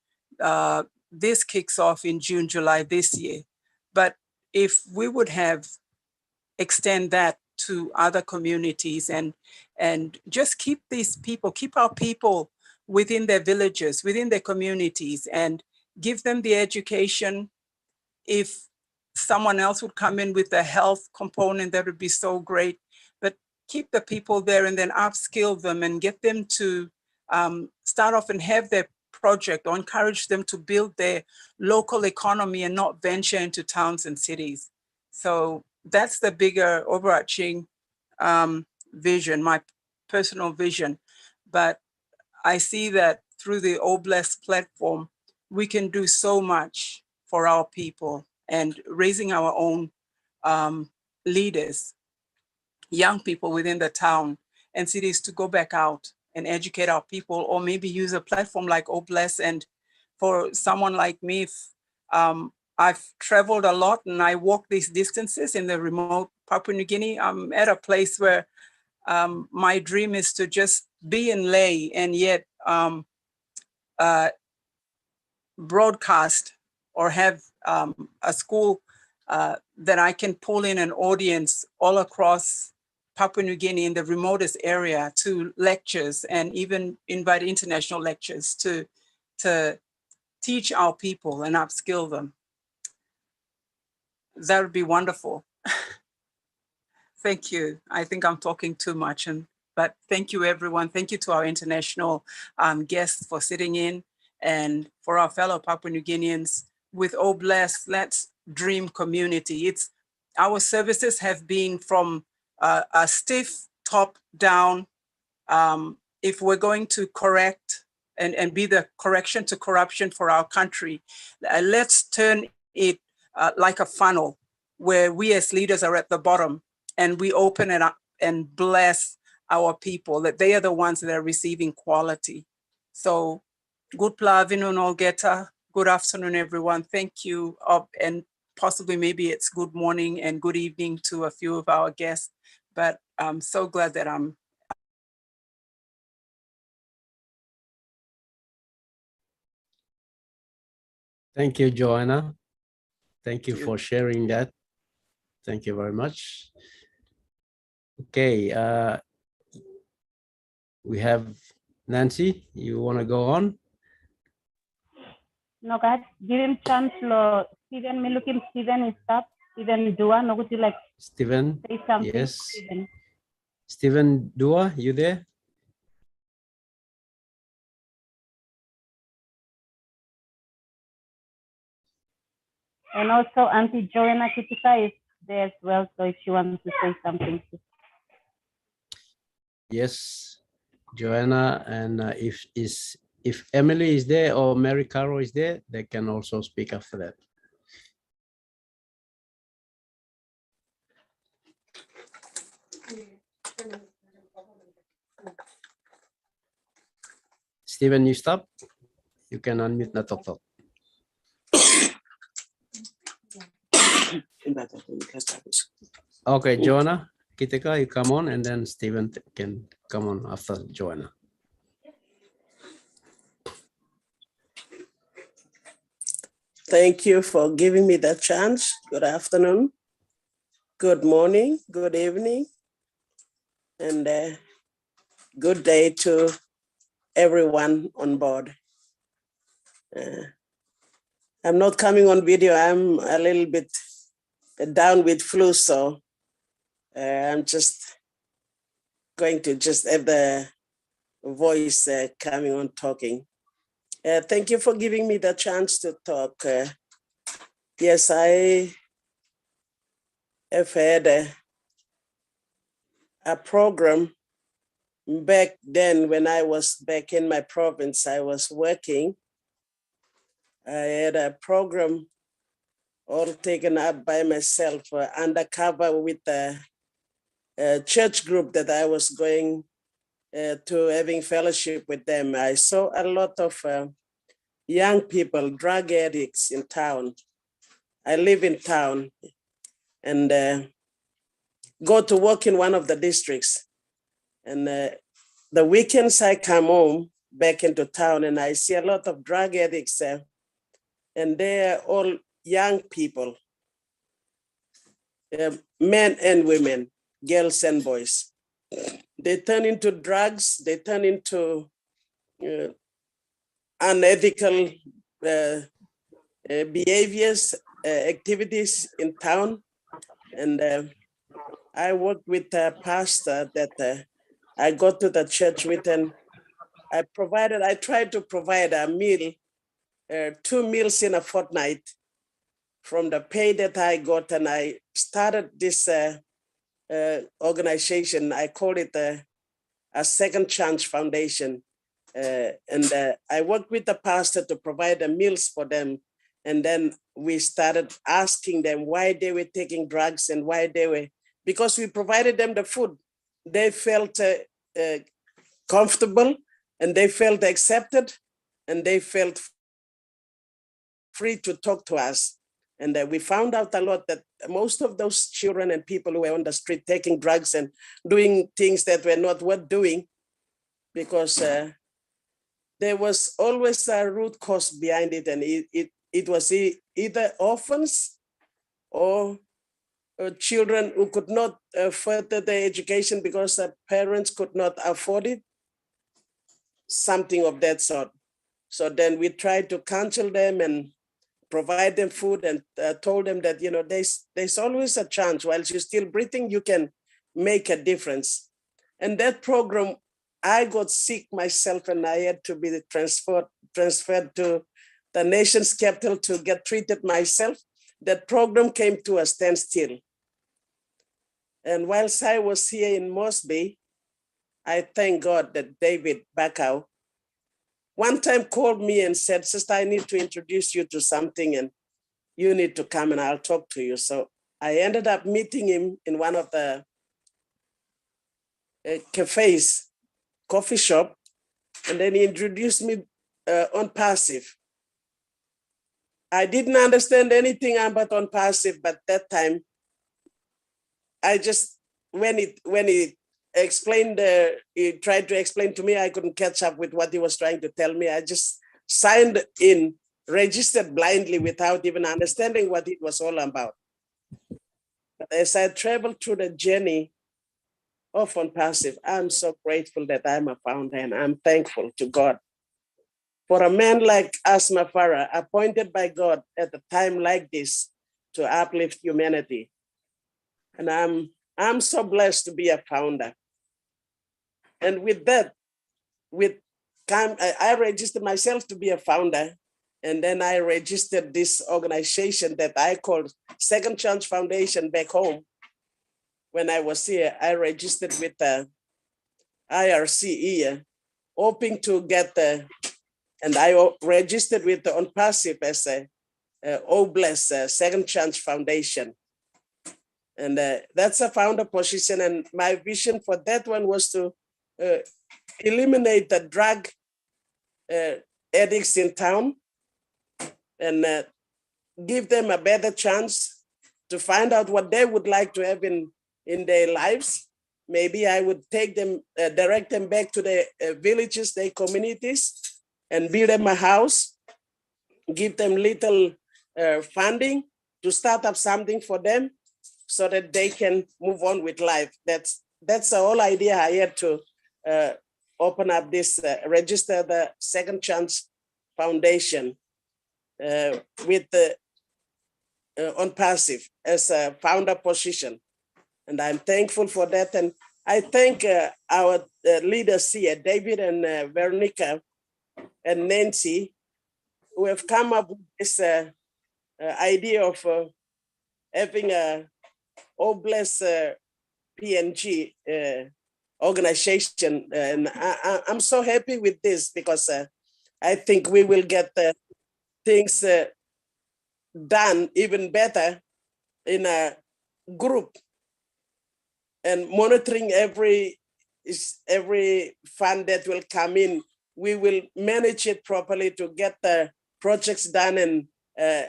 this kicks off in June, July this year. But if we would have extend that to other communities and just keep these people, keep our people within their villages, within their communities, and give them the education. If someone else would come in with the health component, that would be so great. But keep the people there and then upskill them and get them to start off and have their project, or encourage them to build their local economy and not venture into towns and cities. So that's the bigger overarching vision, my personal vision. But I see that through the OBLESS platform, we can do so much for our people and raising our own leaders, young people within the town and cities to go back out and educate our people, or maybe use a platform like OBLESS. And for someone like me, if, I've traveled a lot and I walk these distances in the remote Papua New Guinea. I'm at a place where my dream is to just be in Leh and yet broadcast or have a school that I can pull in an audience all across Papua New Guinea in the remotest area to lectures, and even invite international lectures to teach our people and upskill them. That would be wonderful. Thank you. I think I'm talking too much, but thank you, everyone. Thank you to our international guests for sitting in, and for our fellow Papua New Guineans with Oh Bless, Let's Dream community. Our services have been from a stiff top-down. If we're going to correct and be the correction to corruption for our country, let's turn it like a funnel where we as leaders are at the bottom, and we open it up and bless our people, that they are the ones that are receiving quality. So good plavinu Olgeta. Good afternoon, everyone. Thank you. And possibly maybe it's good morning and good evening to a few of our guests, but I'm so glad that I'm. Thank you, Joanna. Thank you for sharing that. Thank you very much. Okay, we have Nancy. You want to go on? No, guys, give him chance. Steven, me look him. Steven is up. Steven Dua, no, would you like Steven? say something? Yes. Steven. Steven Dua, you there? And also Auntie Joanna Kitika is there as well. So if she wants to say something. Yes, Joanna, and if Emily is there or Mary Caro is there, they can also speak after that. Steven, you stop. You can unmute the talk. Okay, Joanna, Kitika, you come on, and then Steven can come on after Joanna. Thank you for giving me the chance. Good afternoon, good morning, good evening, and good day to everyone on board. I'm not coming on video. I'm a little bit down with flu, so I'm just going to just have the voice coming on talking. Thank you for giving me the chance to talk. Yes, I have had a program back then when I was back in my province. I was working. I had a program all taken up by myself, undercover with a church group that I was going to having fellowship with them. I saw a lot of young people, drug addicts in town. I live in town and go to work in one of the districts. And the weekends I come home back into town and I see a lot of drug addicts and they're all young people, men and women, girls and boys. They turn into drugs, they turn into unethical behaviors, activities in town. And I worked with a pastor that I go to the church with, and I tried to provide a meal, 2 meals in a fortnight from the pay that I got. And I started this organization. I call it a Second Chance Foundation. And I worked with the pastor to provide the meals for them. And then we started asking them why they were taking drugs and why they were, because we provided them the food. They felt comfortable and they felt accepted and they felt free to talk to us. And we found out a lot that most of those children and people who were on the street taking drugs and doing things that were not worth doing, because there was always a root cause behind it, and it was either orphans or children who could not further their education because their parents could not afford it, something of that sort. So then we tried to counsel them and provide them food and told them that, you know, there's always a chance. While you're still breathing, you can make a difference. And that program, I got sick myself and I had to be transferred to the nation's capital to get treated myself. That program came to a standstill. And whilst I was here in Mosby, I thank God that David Bakau one time called me and said, "Sister, I need to introduce you to something and you need to come and I'll talk to you." So I ended up meeting him in one of the cafes, coffee shop, and then he introduced me ONPASSIVE. I didn't understand anything about ONPASSIVE, but that time, I just, when he explained, he tried to explain to me, I couldn't catch up with what he was trying to tell me. I just signed in, registered blindly without even understanding what it was all about. But as I traveled through the journey of ONPASSIVE, I'm so grateful that I'm a founder, and I'm thankful to God for a man like Asma Farah, appointed by God at a time like this to uplift humanity. And I'm so blessed to be a founder. And with that, I registered myself to be a founder, and then I registered this organization that I called Second Chance Foundation back home. When I was here, I registered with the IRCE, hoping to get and I registered with the ONPASSIVE as a OBLESS Second Chance Foundation. And that's a founder position. And my vision for that one was to eliminate the drug addicts in town and give them a better chance to find out what they would like to have in their lives. Maybe I would take them, direct them back to their villages, their communities, and build them a house, give them little funding to start up something for them so that they can move on with life. That's the whole idea I had to open up this, register the Second Chance Foundation with the ONPASSIVE as a founder position. And I'm thankful for that. And I thank our leaders here, David and Veronica and Nancy, who have come up with this idea of having a OBLESS PNG organization. And I'm so happy with this because I think we will get things done even better in a group and monitoring every fund that will come in. We will manage it properly to get the projects done, and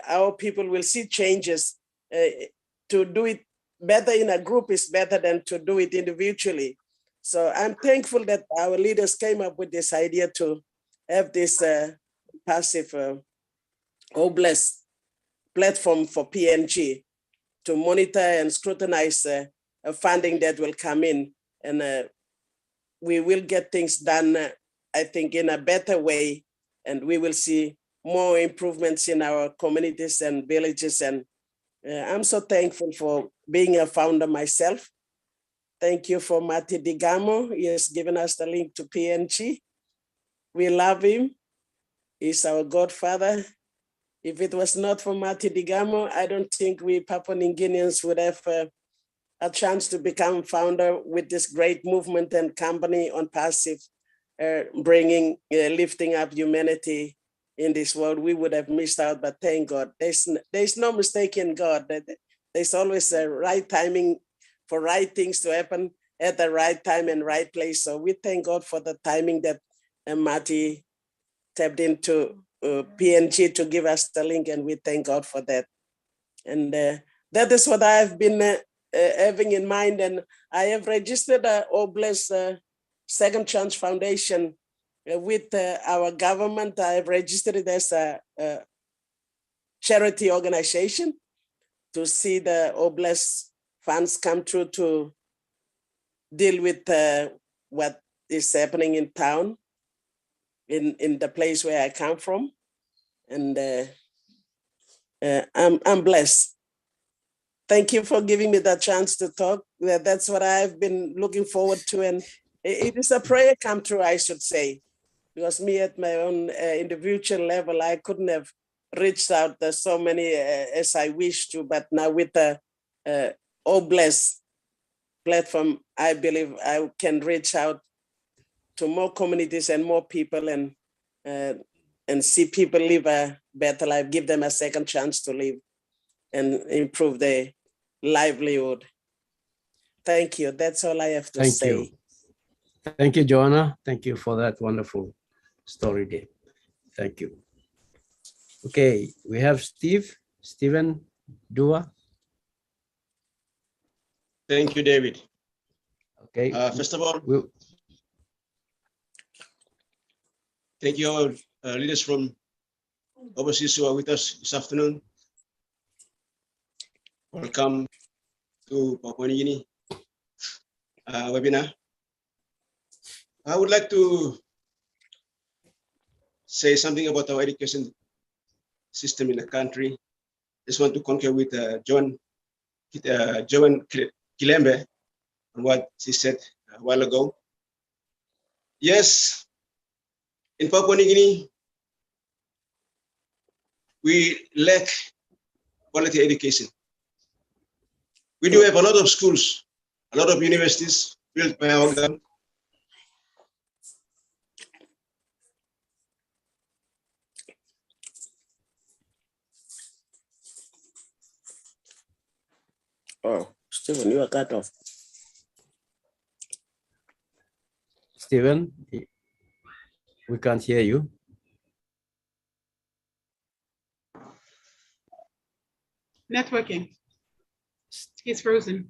our people will see changes. To do it better in a group is better than to do it individually. So I'm thankful that our leaders came up with this idea to have this passive OBLESS platform for PNG to monitor and scrutinize funding that will come in. And we will get things done, I think, in a better way. And we will see more improvements in our communities and villages. And I'm so thankful for being a founder myself. Thank you for Mati Digamo. He has given us the link to PNG. We love him. He's our godfather. If it was not for Mati Digamo, I don't think we Papua New Guineans would have a chance to become founder with this great movement and company ONPASSIVE, bringing, lifting up humanity in this world. We would have missed out, but thank God. There's no mistake in God. There's always a right timing for right things to happen at the right time and right place. So we thank God for the timing that Mati tapped into PNG to give us the link, and we thank God for that. And that is what I've been having in mind. And I have registered OBLESS Second Chance Foundation with our government. I have registered it as a charity organization to see the Oblast funds come through to deal with what is happening in town, in the place where I come from. And I'm blessed. Thank you for giving me that chance to talk. That's what I've been looking forward to. And it is a prayer come true, I should say, because me at my own individual level, I couldn't have reached out to so many as I wish to, but now with the Oblast platform, I believe I can reach out to more communities and more people and see people live a better life, give them a second chance to live and improve their livelihood. Thank you. That's all I have to say. You. Thank you, Joanna. Thank you for that wonderful story, Dave. Thank you. Okay, we have Stephen Dua. Thank you, David. Okay. First of all, thank you all leaders from overseas who are with us this afternoon. Welcome to Papua New Guinea webinar. I would like to say something about our education system in the country. Just want to concur with Joan Kilembe on what she said a while ago. Yes, in Papua New Guinea, we lack quality education. We do have a lot of schools, a lot of universities built by our government. Oh, Stephen, you are cut off. Stephen, we can't hear you. Networking. He's frozen.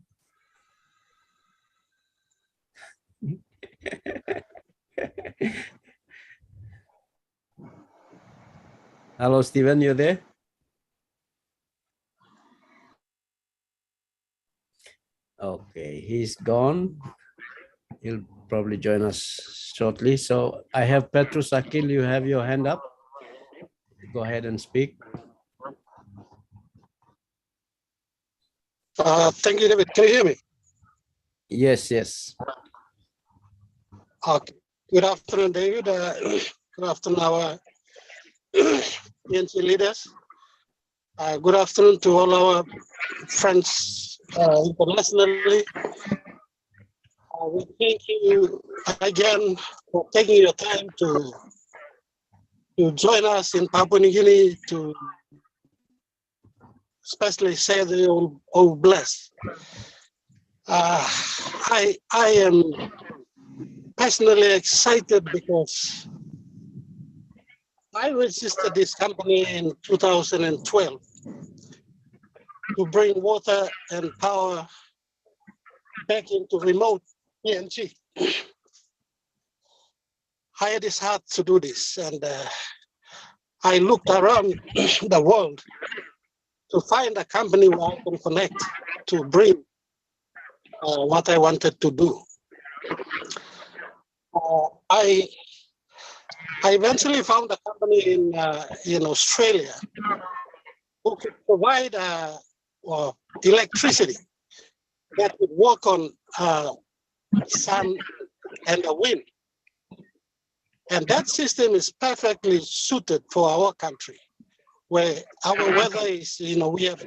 Hello, Stephen, you there? Okay, he's gone. He'll probably join us shortly. So I have Petrus Akil, you have your hand up. Go ahead and speak. Thank you, David. Can you hear me? Yes, yes. Okay. Good afternoon, David. Good afternoon, our ENC leaders. Good afternoon to all our friends internationally. We thank you again for taking your time to join us in Papua New Guinea to especially say the Oblast. I am personally excited because I registered this company in 2012 to bring water and power back into remote PNG. I had this heart to do this, and I looked around the world to find a company where I can connect to bring what I wanted to do. I eventually found a company in Australia who could provide electricity that would work on sun and the wind. And that system is perfectly suited for our country, where our weather is, we have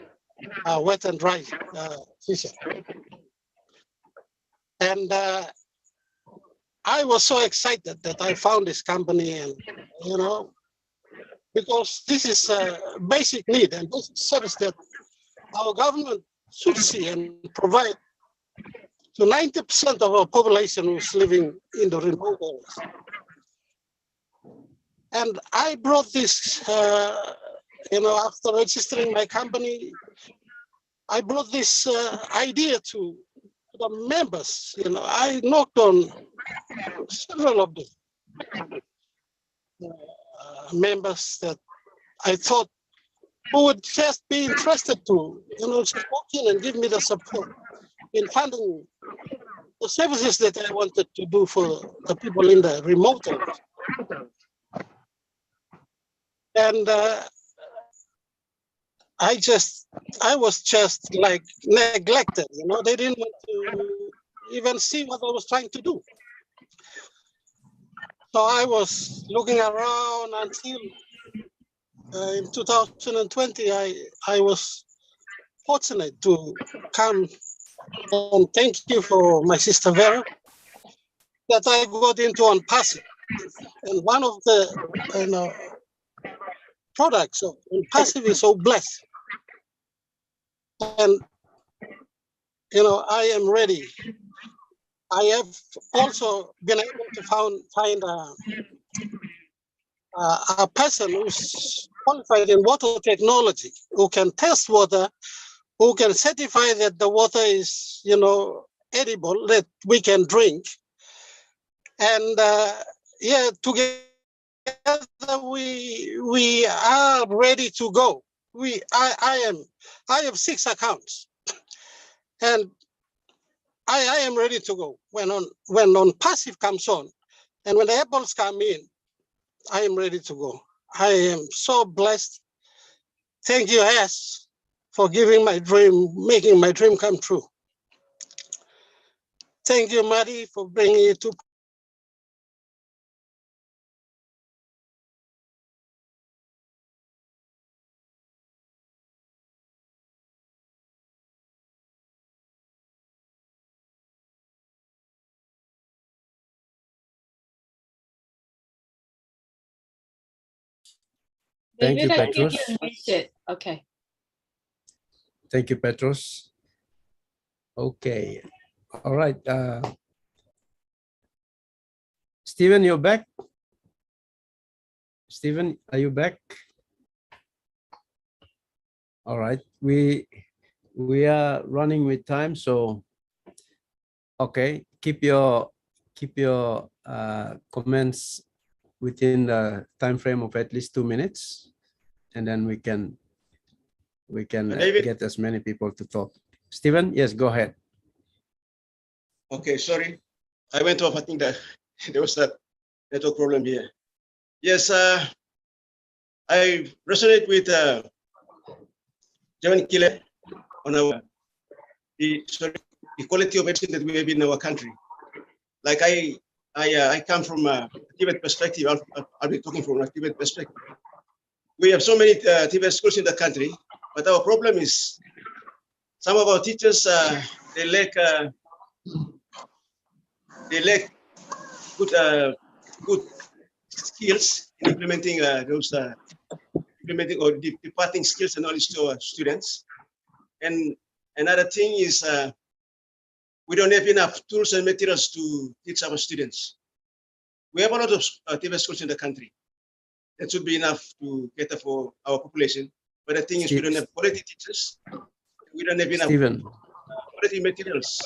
wet and dry season. And I was so excited that I found this company, and because this is a basic need and basic service that our government should see and provide to 90% of our population who's living in the remote areas. And I brought this, after registering my company, I brought this idea to the members. I knocked on several of the members that I thought who would just be interested to, just walk in and give me the support in funding the services that I wanted to do for the people in the remote areas. And I was just like neglected, they didn't want to even see what I was trying to do. So I was looking around until in 2020, I was fortunate to come, and thank you for my sister Vera, that I got into ONPASSIVE. And one of the products of ONPASSIVE is so blessed. And, I am ready. I have also been able to find a person who's qualified in water technology, who can test water, who can certify that the water is, edible, that we can drink. And yeah, together we are ready to go. I have 6 accounts, and I am ready to go. When ONPASSIVE comes on, and when the apples come in, I am ready to go. I am so blessed. Thank you, S, for making my dream come true. Thank you, Maddie, for bringing it to. Thank you, David, I think Petros. you missed it. Okay. Thank you, Petros. Okay. All right. Stephen, you're back. Stephen, are you back? All right. We are running with time, so okay. Keep your comments within the time frame of at least 2 minutes, and then we can get as many people to talk. Stephen, yes, go ahead. Okay, sorry. I went off. I think that there was that network problem here. Yes, I resonate with John Killer on the quality of education that we have in our country. Like I come from a Tibet perspective. I'll be talking from a Tibet perspective. We have so many Tibet schools in the country, but our problem is some of our teachers they lack good skills in implementing implementing or departing skills and knowledge to our students. And another thing is we don't have enough tools and materials to teach our students. We have a lot of Tibet schools in the country. That should be enough to cater for our population. But the thing is, we don't have quality teachers. We don't have enough quality materials.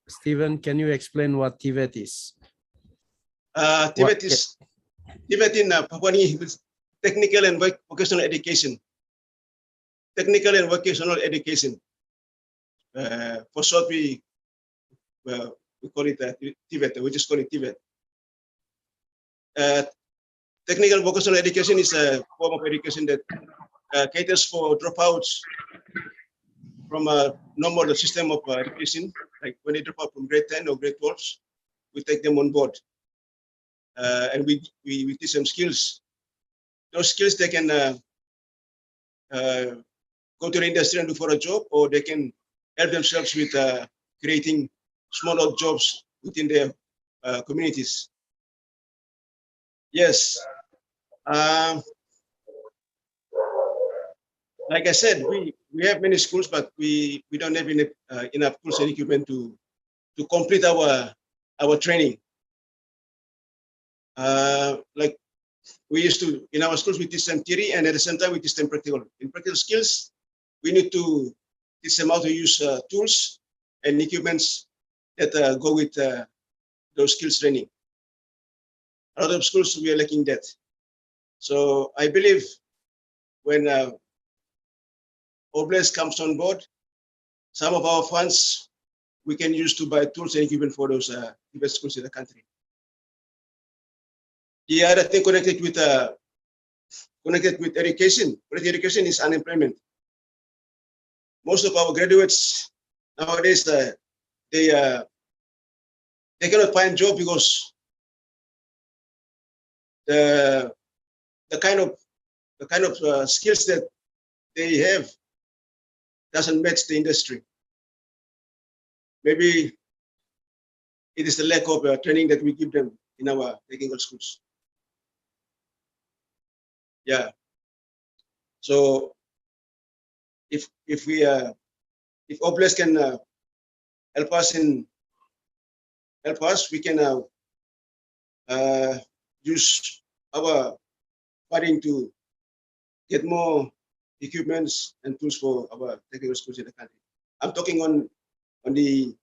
Stephen, can you explain what Tibet is? Tibet in Papua New Guinea is technical and vocational education. Technical and vocational education. For short, we call it Tibet. We just call it Tibet. Technical vocational education is a form of education that caters for dropouts from a normal system of education. Like when they drop out from grade 10 or grade 12, we take them on board. And we teach them skills. Those skills they can go to the industry and look for a job, or they can help themselves with creating smaller jobs within their communities. Yes. Like I said, we have many schools, but we don't have enough tools and equipment to complete our training. Like we used to, in our schools, we teach them theory, and at the same time, we teach them practical. In practical skills, we need to teach them how to use tools and equipments that go with those skills training. A lot of schools, we are lacking that. So I believe when Oblast comes on board, some of our funds we can use to buy tools and equipment for those private schools in the country. The other thing connected with education, education is unemployment. Most of our graduates nowadays they cannot find job because the kind of skills that they have doesn't match the industry. Maybe it is the lack of training that we give them in our technical schools. Yeah. So if Oblast can help us, we can use our funding to get more equipments and tools for our technical schools in the country. I'm talking on the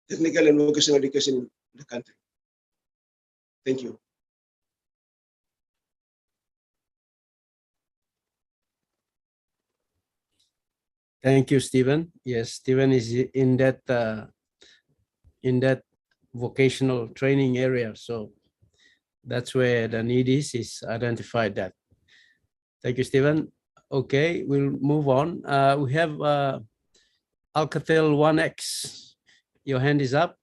technical and vocational education in the country. Thank you. Thank you, Stephen. Yes, Stephen is in that vocational training area. So that's where the need is identified that. Thank you, Stephen. Okay, we'll move on. We have Alcatel 1X. Your hand is up.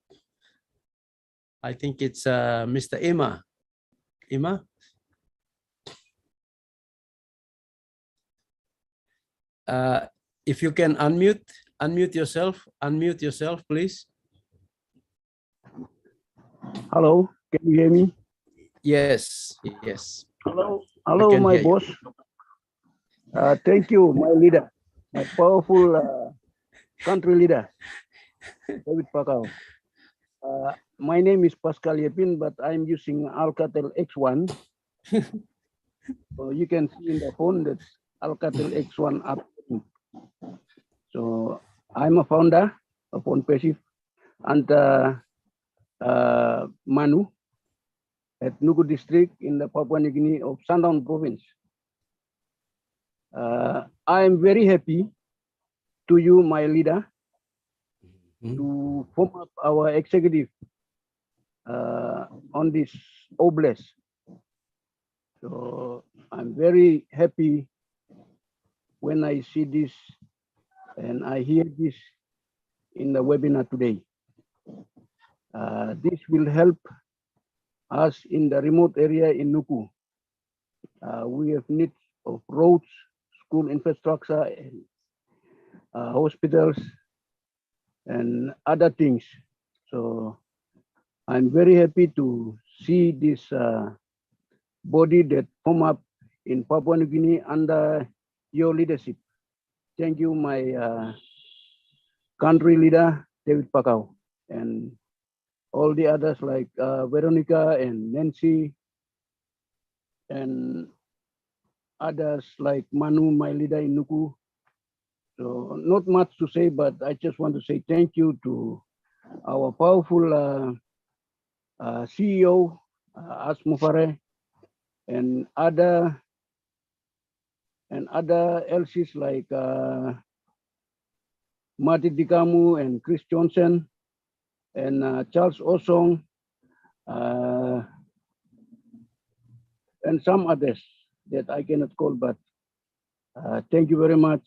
I think it's Mr. Ima. Ima? If you can unmute yourself, please. Hello, can you hear me? Yes, yes. Hello, my boss. Thank you, my leader, my powerful country leader, David Bakau. My name is Pascal Yepin, but I'm using Alcatel X1. So you can see in the phone that's Alcatel X1 up. So I'm a founder of ONPASSIVE and Manu at Nuku district in the Papua New Guinea of Sandaun province. I am very happy to you, my leader, to form up our executive on this Oblast. So I'm very happy when I see this and I hear this in the webinar today. This will help us in the remote area in Nuku. We have needs of roads, school infrastructure, and, hospitals, and other things. So I'm very happy to see this body that form up in Papua New Guinea under your leadership. Thank you, my country leader, David Bakau, and all the others like Veronica and Nancy, and others like Manu, my leader in Nuku. So not much to say, but I just want to say thank you to our powerful CEO, Asmufare, and other LCs like Marty Dikamu and Chris Johnson and Charles Osong and some others that I cannot call, but thank you very much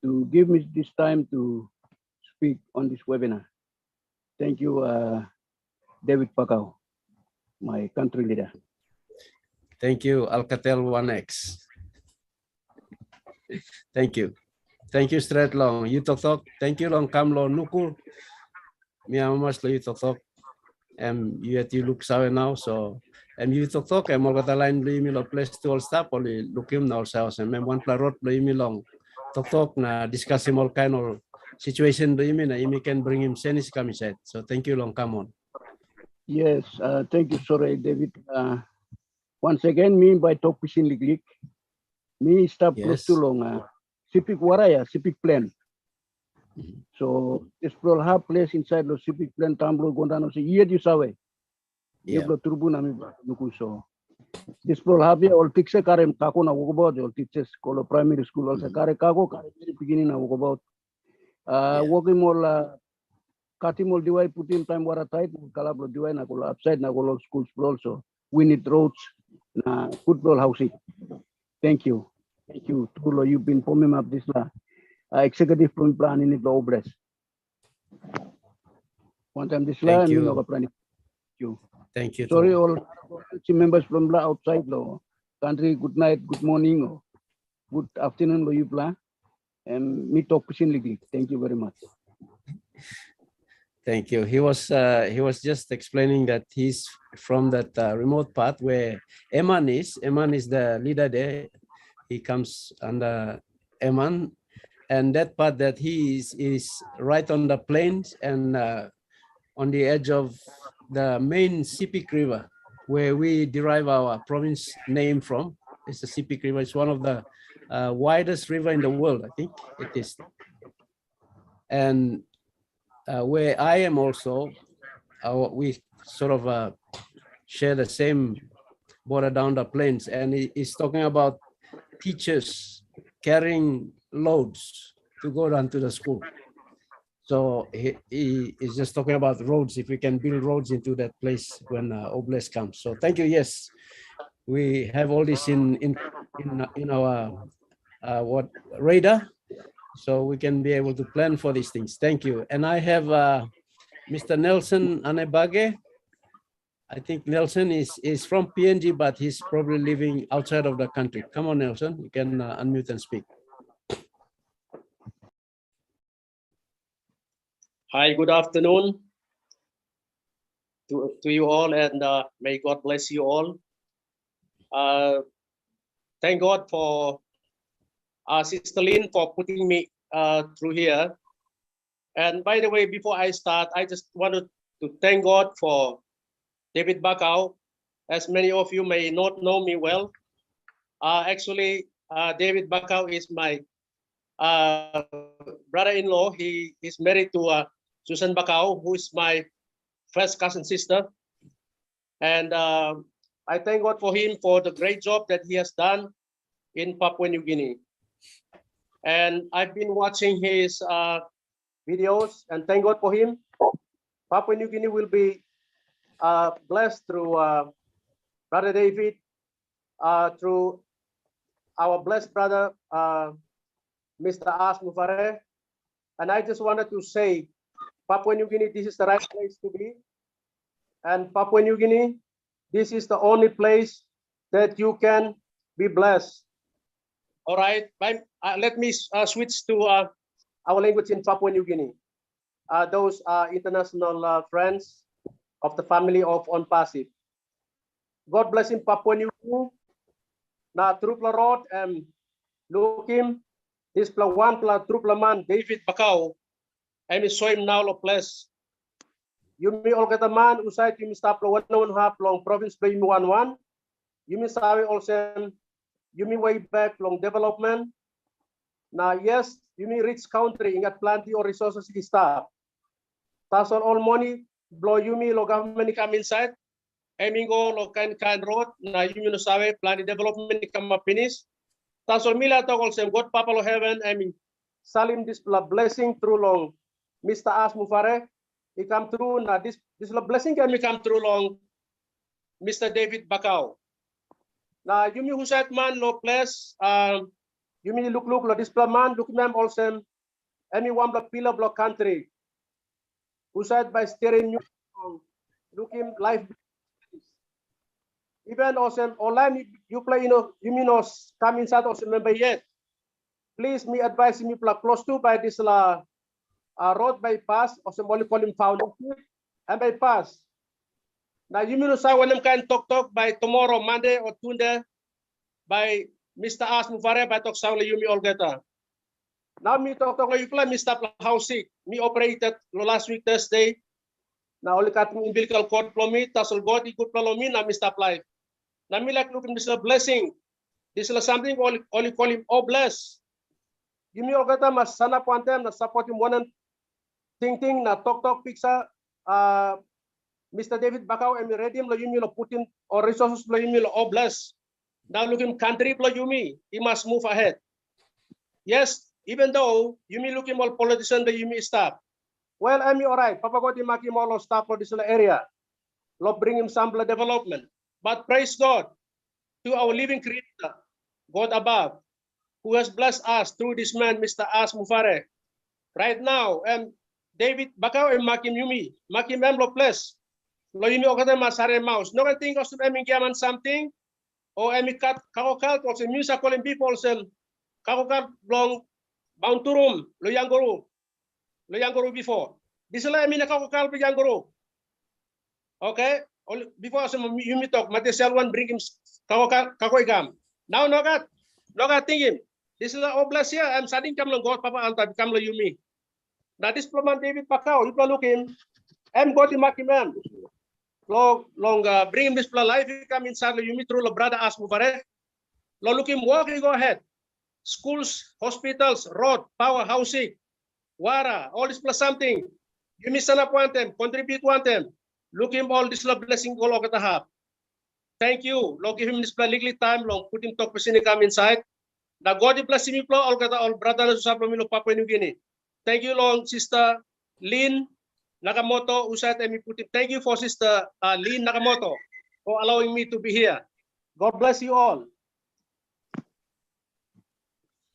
to give me this time to speak on this webinar. Thank you, David Bakau, my country leader. Thank you, Alcatel 1X. Thank you. Thank you, Straight Long. You talk. Thank you, Long Kamlo Nukul. Miamas lo you talk. You look sawe now, so you talk. All kata lain beli mi lo place to all staff only look him now ourselves. One plarot beli mi long talk na discuss him all kind of situation beli mi na imi can bring him senis kami said. So thank you, Long. Come on. Yes, thank you, sorry, David. Once again, me by talk pisin liglik. Me stop close to long. Civic waraya, civic plan. So explore half place inside the civic plan tamblo gondano se iya di sawe. Dia blo turbu nami nuku so. This pro habia all fixe kare kako na walk about all teachers kolo primary school also kare kako kare beginning na walk about. Walking all Katimol diwai put in time wara type kalabro diwai na kolo upside na kolo schools also. We need roads na football housing. Thank you. Thank you. Tulo, you've been forming up this executive plan in the Obrest. One time this Thank you. Thank you. Thank you. Sorry, Tulo. all members from the outside lo country. Good night, good morning, or good afternoon, lo you plan. And me talk personally. Thank you very much. Thank you. He was just explaining that he's from that remote part where Eman is. Eman is the leader there. He comes under Eman, and that part that he is right on the plains and on the edge of the main Sipik River, where we derive our province name from. It's the Sipik River. It's one of the widest river in the world, I think it is. And where I am also, we sort of share the same border down the plains, and he's talking about teachers carrying loads to go down to the school. So he is just talking about roads, if we can build roads into that place when Oblast comes. So thank you. Yes, we have all this in our what radar, so we can be able to plan for these things. Thank you. And I have Mr. Nelson Anebage. I think Nelson is from PNG, but he's probably living outside of the country. Come on, Nelson, you can unmute and speak. Hi, good afternoon to you all, and may God bless you all. Thank God for Sister Lynn for putting me through here. And by the way, before I start, I just wanted to thank God for David Bakau. As many of you may not know me well, actually, David Bakau is my brother-in-law. He is married to Susan Bakau, who is my first cousin sister. And I thank God for him for the great job that he has done in Papua New Guinea. And I've been watching his videos, and thank God for him. Papua New Guinea will be blessed through Brother David, through our blessed brother, Mr. As Mufare. And I just wanted to say, Papua New Guinea, this is the right place to be. And Papua New Guinea, this is the only place that you can be blessed. All right, let me switch to our language in Papua New Guinea. Those are international friends of the family of ONPASSIVE. God bless in Papua New Guinea. Na trupla rod Lukim, this pla one pla trupla man David Bakau, so him now lo place. Yumi olgata man usai yumi stap lo 1.5 long province play yumi 1-1. Yumi sawi also yumi way back long development. Now yes, yumi rich country ingat plenty or resources ki staff. Tasol all money blow yumi lo government come inside. Emingo lo kan road na yumi no sawi plan development come finish. Tasol mila to also God Papa lo heaven salim this blessing through long Mr. As Mufare. He come through na this blessing can come through long Mr. David Bakau. Na yumi husat man lo place yumi look lo this man look mem also one block pillar block country. Husat by steering you looking life. Even also online you play you mean come inside also member yet. Please me advise me close to by this road bypass or symbolic column foundation and bypass. Now you mean say when can talk by tomorrow Monday or Tuesday by Mr. As Mufare by talk sound you me all get. Now me talk you play Mr. Housing me operated last week Thursday. Now only cutting umbilical cord from me tasol God ikut me na Mr. Life. Now me like looking this is a blessing. This is something only call him bless. You me all get mas sana po antem na support him one thing na talk pizza Mr. David Bakau and Redim lo yumi lo Putin or resources lo yumi lo oblast. Now looking country lo yumi, he must move ahead. Yes, even though yumi looking all politician the yumi stop. Well, I'm all right. Papa Goti Maki Molo stop for this area. Lo bring him some development. But praise God to our living creator, God above, who has blessed us through this man, Mr. As Mufare. Right now, David Bakau and Makim Yumi, Makim Emlo Plus, Lo Yumi Okata Masare Mouse. No one think of Emi Giaman something, or Emi Kat Kakokal, or the music calling people, Kakokal long bound to room, Lo Yangoro before. This is like Kakokal Yangoro. Okay, before some Yumi talk, Matisel one bring him Kakoigam. Now, no got thinking. This is a oblast here. I'm studying Kamlang God, Papa Alta, Kamla Yumi. Now, this Ploman David Bakau, you can look him. I'm going to make him long, bring him this plan life. You come inside the Yumi through the brother ask Mufare. Look him walking, go ahead. Schools, hospitals, road, power, housing, water, all this plus something. Yumi stand up one them, contribute one them. Look him all this love blessing all over the hub. Thank you. Lord, give him this plan legally time long. Put him talk person come inside. The God bless him all kata all brother na susap lo Papua New Guinea. Thank you, Long Sister Lynn Nakamoto. Usat and put it. Thank you for Sister Lynn Nakamoto for allowing me to be here. God bless you all.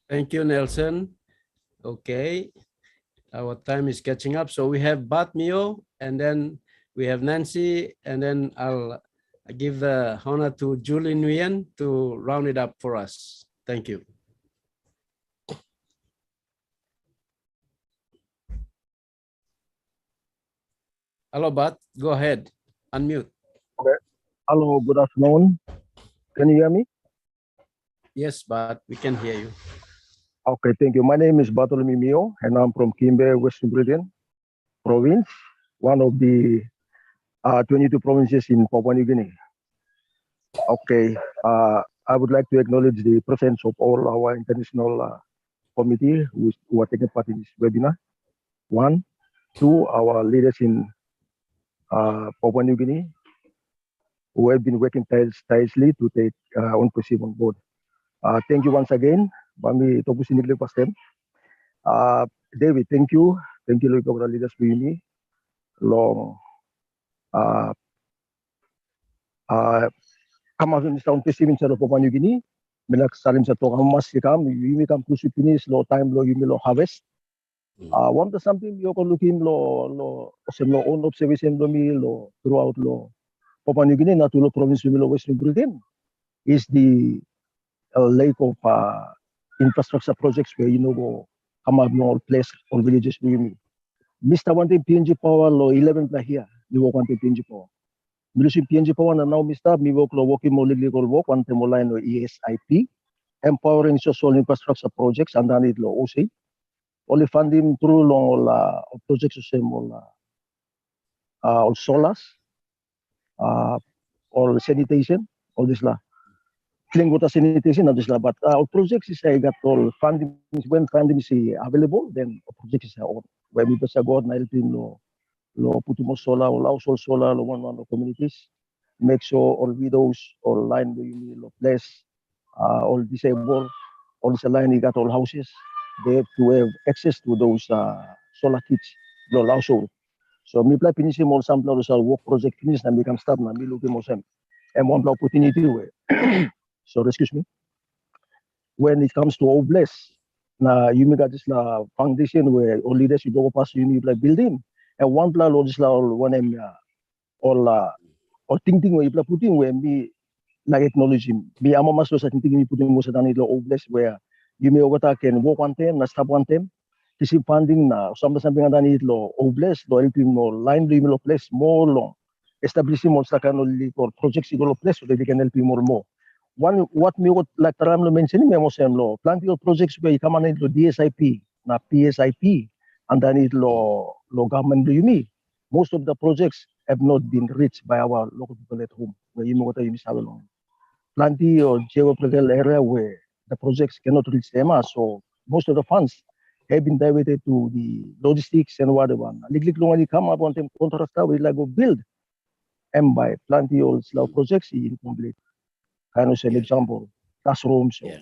Thank you, Nelson. Okay, our time is catching up. So we have Bat Mio, and then we have Nancy, and then I'll give the honor to Julie Nguyen to round it up for us. Thank you. Hello, Bat. Go ahead. Unmute. Okay. Hello, good afternoon. Can you hear me? Yes, Bat, we can hear you. Okay, thank you. My name is Bartholomew Mio, and I'm from Kimbe, Western Britain province, one of the 22 provinces in Papua New Guinea. Okay, I would like to acknowledge the presence of all our international committee who are taking part in this webinar. 1, 2, our leaders in Papua New Guinea who have been working tirelessly to take ONPASSIVE on board. Thank you once again. Bami toku sinigli pastem. David, thank you. Thank you kepada leaders ini long kamasun sa ONPASSIVE sa Papua New Guinea. Melak salim sa to kamas kam yumi kam kusu finish lo time lo yumi lo harvest. One of something you can look in lo own observation lo mi lo throughout lo Papua New Guinea natulo province lo Western Britain is the lack of infrastructure projects where go come up no place or villages do you Mr. One thing PNG power lo 11 pla here you work one PNG power. Milusin PNG power na now Mr. Mi work lo working mo legal work one time line lo ESIP empowering social infrastructure projects and then it lo OC. Only funding through long projects the same all solars or sanitation all this la clean water sanitation all this la but our projects is I got all funding when funding is available then projects is on where we just go na helping lo putumo solar or household solar lo one communities make sure all widows all line lo place all disabled all this line you got all houses they have to have access to those solar kits, lo household. So me play finish more sample work project finish and become start na me looking more some and one opportunity where so excuse me. When it comes to Oblast, na you make this la foundation where all leaders you go pass you need like building and one plan all this la all one all thinking where you play putting where me like acknowledge him. Me I'm almost thinking me putting most of the Oblast where you may overtake can work one time, na stop one time. Kasi funding na something nga danit lo Oblast lo helping mo line lo place more long. Establishing mo sa kanoli for projects lo place so they can help you more. One what me would like Taram lo mention me mo sem lo plenty of projects where you come on lo DSIP na PSIP and then it lo government do you me. Most of the projects have not been reached by our local people at home where you mo you miss along. Plenty of geographical area where the projects cannot reach them, so most of the funds have been diverted to the logistics and whatever. Liglig long come up on them contractor we like go build by plenty of projects incomplete. Kind of an example, classrooms or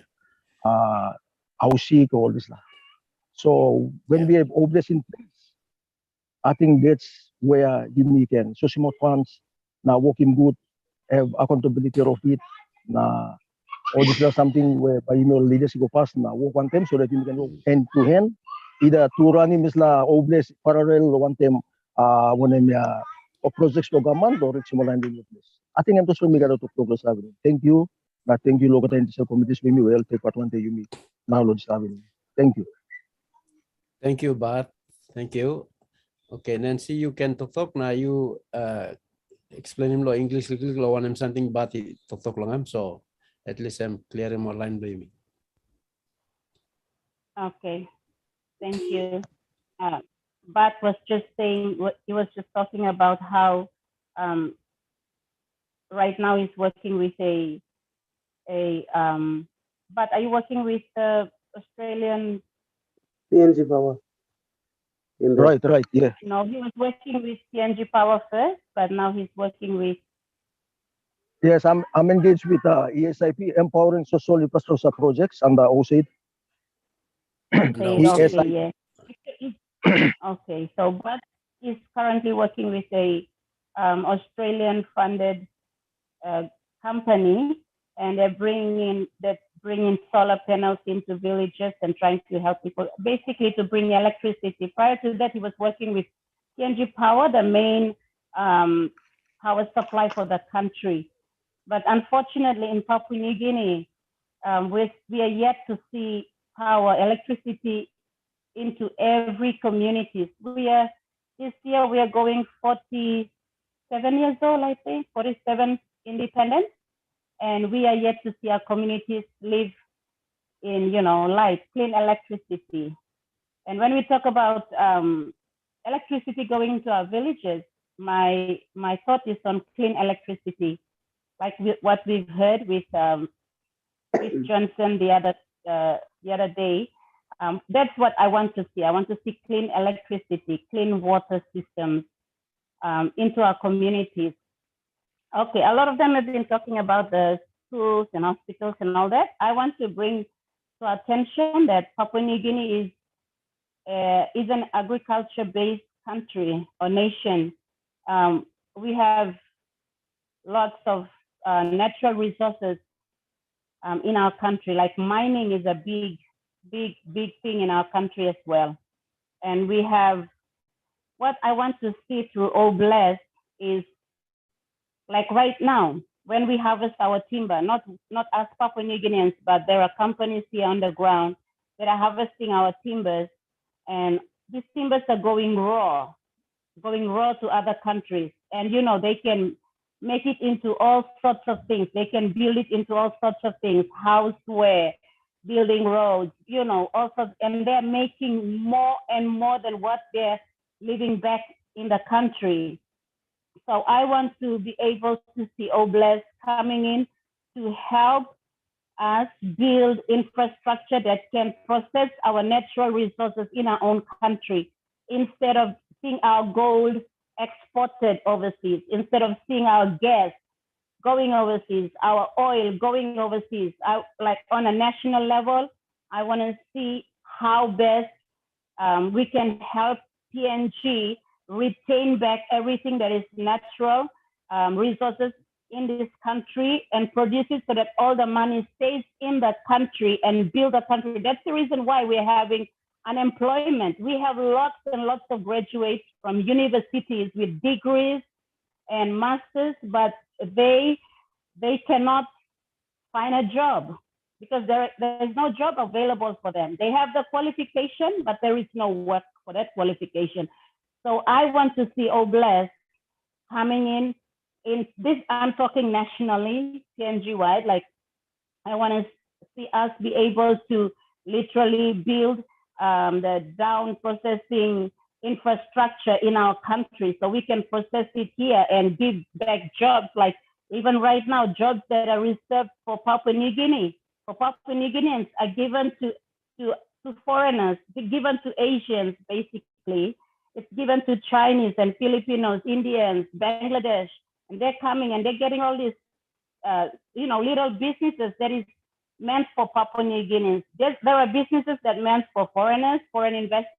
housing, all this. So when we have OBLES in place, I think that's where we can so small funds now working good, have accountability of it. Now, all this is something where by leaders go past now work one time so that you can work hand to hand. Either to run in misla OBLES parallel one time when or projects to government or it's more than I think I'm just going to make a lot of progress. Thank you. Thank you, local international committees. We will take part one day you meet. Now, Lord Stavin. Thank you. Thank you, Bart. Thank you. Okay, Nancy, you can talk now. You explain him lo English lo one something but talk long so at least I'm clear more line by me. Okay, thank you. Bart was just saying, he was just talking about how right now he's working with but are you working with the Australian? PNG Power. Right, yeah. No, he was working with PNG Power first, but now he's working with. Yes, I'm engaged with ESIP, Empowering Social Infrastructure Projects under OSAID. Okay, yeah. Okay, so Bart is currently working with a Australian funded company, and they're bringing solar panels into villages and trying to help people, basically to bring electricity. Prior to that, he was working with PNG Power, the main power supply for the country. But unfortunately, in Papua New Guinea, we are yet to see electricity into every community. This year we are going 47 years old, I think, 47 independent. And we are yet to see our communities live in, light, clean electricity. And when we talk about electricity going into our villages, my thought is on clean electricity, like what we've heard with Johnson the other day. That's what I want to see. I want to see clean electricity, clean water systems into our communities. Okay, a lot of them have been talking about the schools and hospitals and all that. I want to bring to attention that Papua New Guinea is an agriculture-based country or nation. We have lots of natural resources in our country, like mining is a big thing in our country as well. And we have, what I want to see through OBLES is, like right now, when we harvest our timber, not as Papua New Guineans, but there are companies here on the ground that are harvesting our timbers, and these timbers are going raw to other countries. And they can make it into all sorts of things. They can build it into all sorts of things, houseware, building roads, also, and they're making more and more than what they're living back in the country. So I want to be able to see OBLES coming in to help us build infrastructure that can process our natural resources in our own country, instead of seeing our gold exported overseas, instead of seeing our gas going overseas, our oil going overseas. Like on a national level, I want to see how best we can help PNG retain back everything that is natural resources in this country and produce it so that all the money stays in the country and build a country. That's the reason why we're having unemployment. We have lots and lots of graduates from universities with degrees and masters, but they cannot find a job because there is no job available for them. They have the qualification, but there is no work for that qualification. So I want to see OBLES coming in this, I'm talking nationally, PNG-wide, like I want to see us be able to literally build the down processing infrastructure in our country so we can process it here and give back jobs, like even right now, jobs that are reserved for Papua New Guinea, for Papua New Guineans are given to foreigners, given to Asians, basically. It's given to Chinese and Filipinos, Indians, Bangladesh, and they're coming and they're getting all these, little businesses that is meant for Papua New Guineans. There are businesses that meant for foreigners, foreign investment,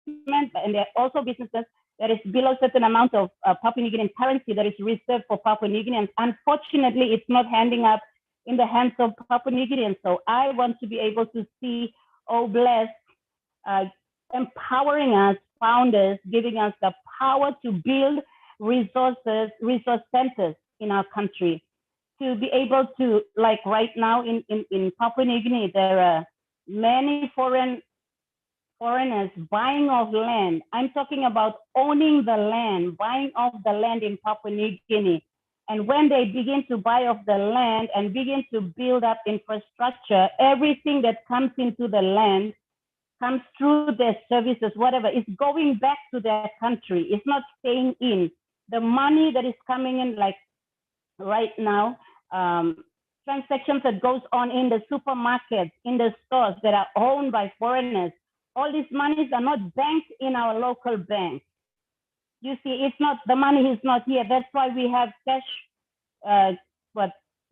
and there are also businesses that is below a certain amount of Papua New Guinean currency that is reserved for Papua New Guineans. Unfortunately, it's not handing up in the hands of Papua New Guineans. So I want to be able to see OBLESS empowering us, founders, giving us the power to build resource centers in our country. To be able to, like right now in Papua New Guinea, there are many foreigners buying off land. I'm talking about owning the land, buying off the land in Papua New Guinea. And when they begin to buy off the land and begin to build up infrastructure, everything that comes into the land comes through their services, whatever, is going back to their country. It's not staying in. The money that is coming in, like right now, transactions that goes on in the supermarkets, in the stores that are owned by foreigners, all these monies are not banked in our local banks. You see, it's not, the money is not here. That's why we have cash,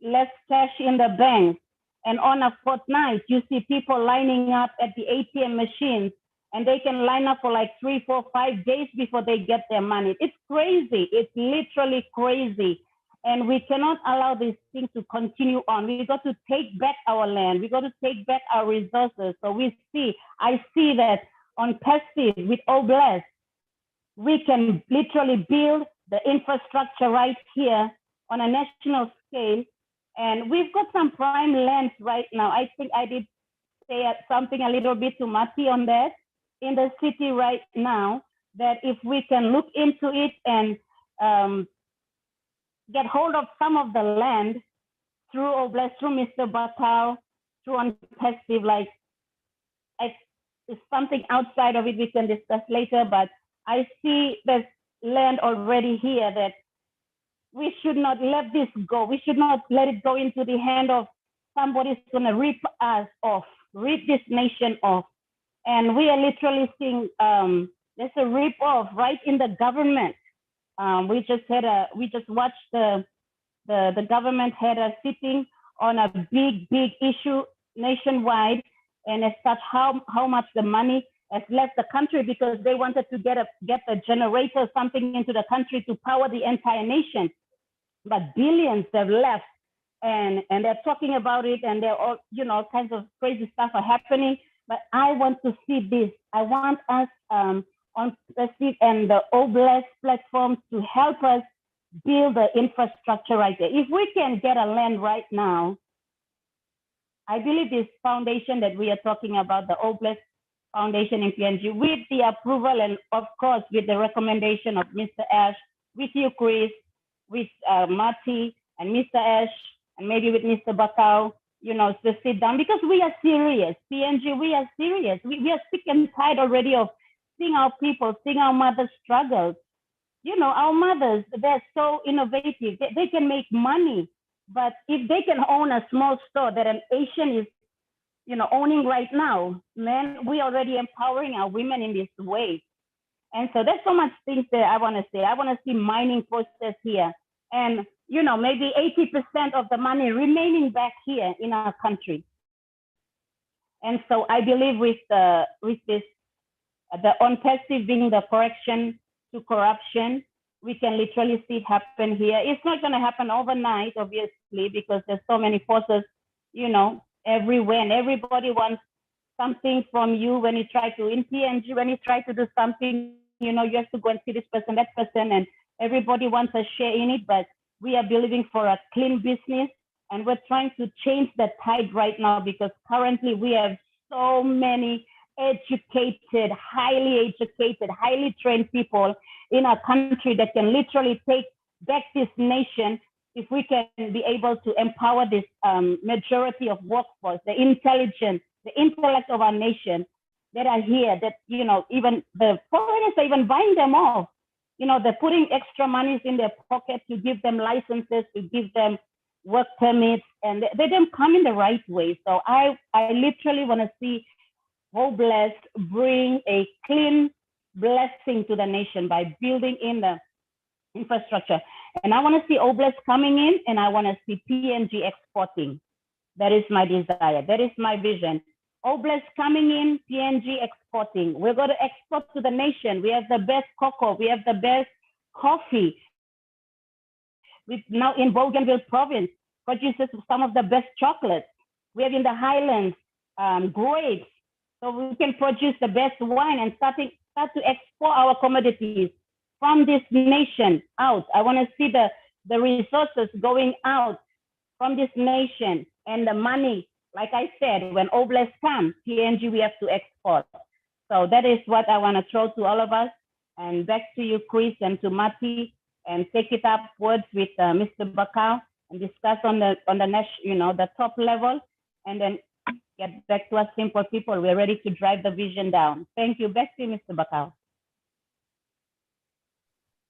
less cash in the banks. And on a fortnight, you see people lining up at the ATM machines, and they can line up for like 3, 4, 5 days before they get their money. It's crazy. It's literally crazy. And we cannot allow this thing to continue on. We got to take back our land. We got to take back our resources. So I see that on ONPASSIVE with OBLESS, we can literally build the infrastructure right here on a national scale. And we've got some prime lands right now. I think I did say something a little bit to Mati on that in the city right now, that if we can look into it and get hold of some of the land through OBLESS, through Mr. Bakau, through ONPASSIVE, like it's something outside of it we can discuss later, but I see there's land already here that we should not let this go. We should not let it go into the hand of somebody's gonna rip us off, rip this nation off. And we are literally seeing there's a rip off right in the government. We just watched the government had a sitting on a big issue nationwide, and as such how much the money has left the country because they wanted to get a generator or something into the country to power the entire nation. But billions have left, and they're talking about it, and they're all, all kinds of crazy stuff are happening. But I want to see this. I want us on ONPASSIVE and the OBLESS platforms to help us build the infrastructure right there. If we can get a land right now, I believe this foundation that we are talking about, the OBLESS Foundation in PNG, with the approval and of course with the recommendation of Mr. Ash, with you, Chris, with Marty and Mr. Ash, and maybe with Mr. Bakau, to sit down, because we are serious. PNG, we are serious. We are sick and tired already of seeing our people, seeing our mothers struggle. Our mothers, they're so innovative. They can make money, but if they can own a small store that an Asian is, owning right now, man, we already empowering our women in this way. And so there's so much things that I want to say. I want to see mining process here, and maybe 80% of the money remaining back here in our country. And so I believe with this, the ONPASSIVE being the correction to corruption, we can literally see it happen here. It's not going to happen overnight, obviously, because there's so many forces, everywhere, and everybody wants something from you. When you try to, in PNG, when you try to do something, you have to go and see this person, that person, and everybody wants a share in it. But we are believing for a clean business, and we're trying to change the tide right now, because currently we have so many educated, highly trained people in our country that can literally take back this nation if we can be able to empower this majority of workforce, the intelligence, the intellect of our nation that are here, that, even the foreigners are even buying them off. They're putting extra monies in their pocket to give them licenses, to give them work permits, and they don't come in the right way. So I literally want to see OBLESS bring a clean blessing to the nation by building in the infrastructure. And I want to see Oblast coming in, and I want to see PNG exporting. That is my desire. That is my vision. Oblast coming in, PNG exporting. We're going to export to the nation. We have the best cocoa. We have the best coffee. We now in Bougainville province produces some of the best chocolates. We have in the highlands grapes. So we can produce the best wine and start to export our commodities from this nation out. I want to see the resources going out from this nation, and the money, like I said, when Oblast comes, PNG, we have to export. So that is what I want to throw to all of us. And back to you, Chris, and to Mati, and take it upwards with Mr. Bakau and discuss on the national, the top level, and then get back to us simple people. We're ready to drive the vision down. Thank you. Back to you, Mr. Bakau.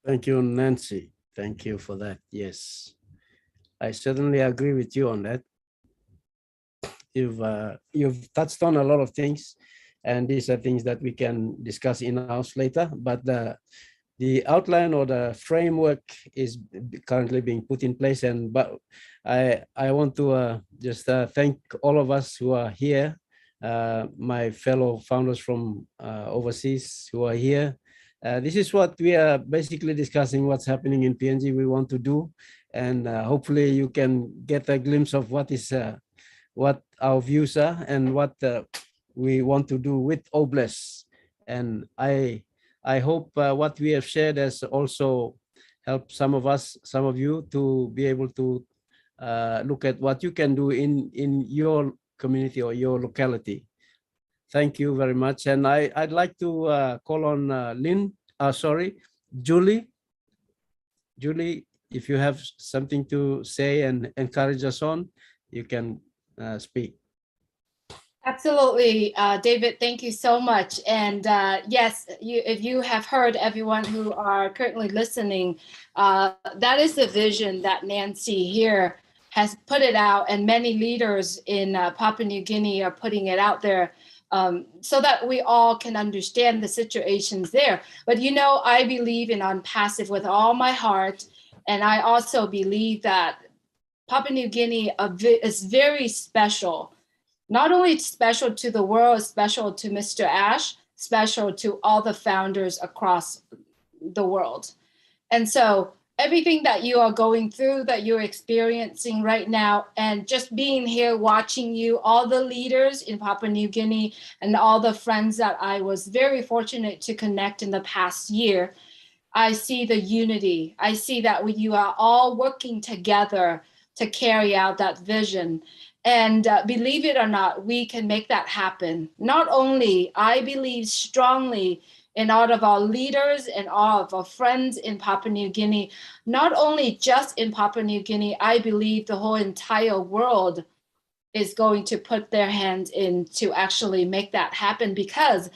Thank you, Nancy. Thank you for that. Yes, I certainly agree with you on that. You've touched on a lot of things, and these are things that we can discuss in-house later. But the outline or the framework is currently being put in place, but I want to just thank all of us who are here, my fellow founders from overseas who are here. This is what we are basically discussing, what's happening in PNG we want to do, and hopefully you can get a glimpse of what our views are and what we want to do with Oblast. And I hope what we have shared has also helped some of you to be able to look at what you can do in your community or your locality. Thank you very much. And I'd like to call on Julie. Julie, if you have something to say and encourage us on, you can speak. Absolutely, David, thank you so much. And yes, if you have heard, everyone who are currently listening, that is the vision that Nancy here has put it out, and many leaders in Papua New Guinea are putting it out there, so that we all can understand the situations there. But you know, I believe in ONPASSIVE with all my heart, and I also believe that Papua New Guinea is very special. Not only special to the world, special to Mr. Ash, special to all the founders across the world. And so everything that you are going through, that you're experiencing right now, and just being here watching you, all the leaders in Papua New Guinea and all the friends that I was very fortunate to connect in the past year, I see the unity. I see that you are all working together to carry out that vision. And believe it or not, we can make that happen. Not only, I believe strongly in all of our leaders and all of our friends in Papua New Guinea, not only just in Papua New Guinea, I believe the whole entire world is going to put their hands in to actually make that happen, because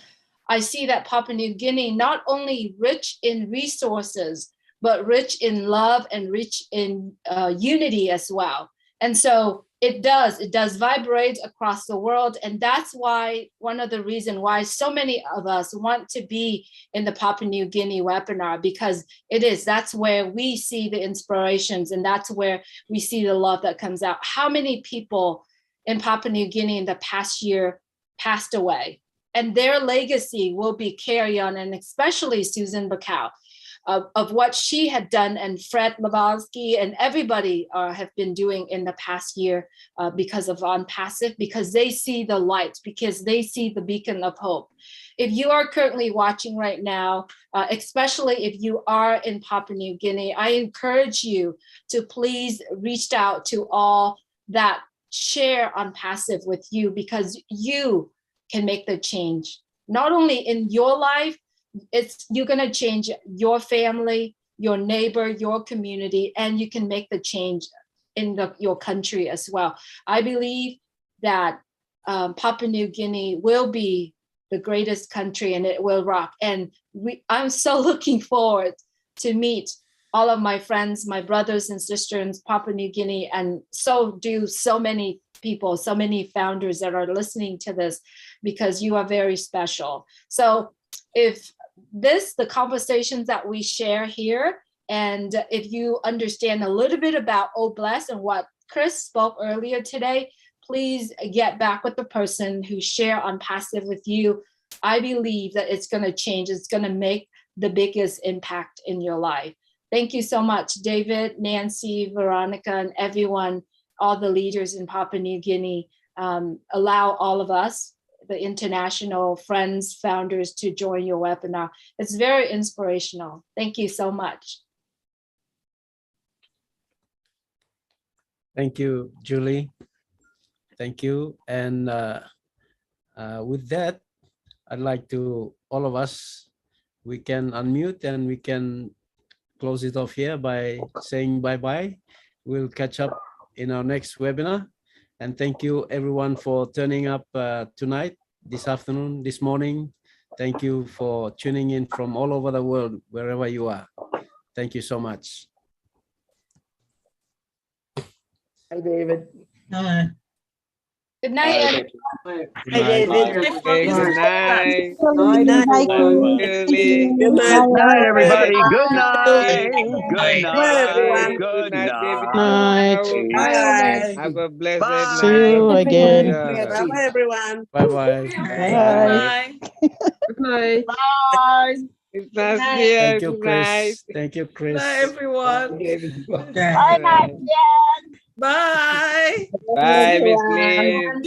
I see that Papua New Guinea not only rich in resources, but rich in love and rich in unity as well. And so it does vibrate across the world. And that's why one of the reasons why so many of us want to be in the Papua New Guinea webinar, because that's where we see the inspirations, and that's where we see the love that comes out. How many people in Papua New Guinea in the past year passed away, and their legacy will be carried on, and especially Susan Bakau. Of what she had done, and Fred Lavalsky and everybody have been doing in the past year because of ONPASSIVE, because they see the light, because they see the beacon of hope. If you are currently watching right now, especially if you are in Papua New Guinea, I encourage you to please reach out to all that share ONPASSIVE with you, because you can make the change, not only in your life, you're going to change your family, your neighbor, your community, and you can make the change in your country as well. I believe that Papua New Guinea will be the greatest country, and it will rock. And I'm so looking forward to meet all of my friends, my brothers and sisters in Papua New Guinea, and so do so many people, so many founders that are listening to this, because you are very special. So if the conversations that we share here And if you understand a little bit about OBLESS and what Chris spoke earlier today, please get back with the person who shared ONPASSIVE with you. I believe that it's going to change. It's going to make the biggest impact in your life. Thank you so much, David, Nancy, Veronica, and everyone, all the leaders in Papua New Guinea. Allow all of us, the international friends, founders, to join your webinar. It's very inspirational. Thank you so much. Thank you, Julie. Thank you. And with that, I'd like to, all of us, we can unmute and we can close it off here by saying bye-bye. We'll catch up in our next webinar. And thank you everyone for turning up tonight, this afternoon, this morning. Thank you for tuning in from all over the world, wherever you are. Thank you so much. Hi, David. Hi. Good night, everyone. Hi, David. Good night. Good night. Julie. Good night. Good night, everybody. Good Bye. night. Good Bye, everyone. night. Good David. night. Bye. Have a blessed Bye. night. See you again. Bye, bye, everyone. Bye-bye. Bye. Good night. Bye. It's nice Night. here. Thank you, Good Chris. night. Thank you, Chris. Bye, everyone. David. Bye, Bye. Bye. Bye, Miss Liz.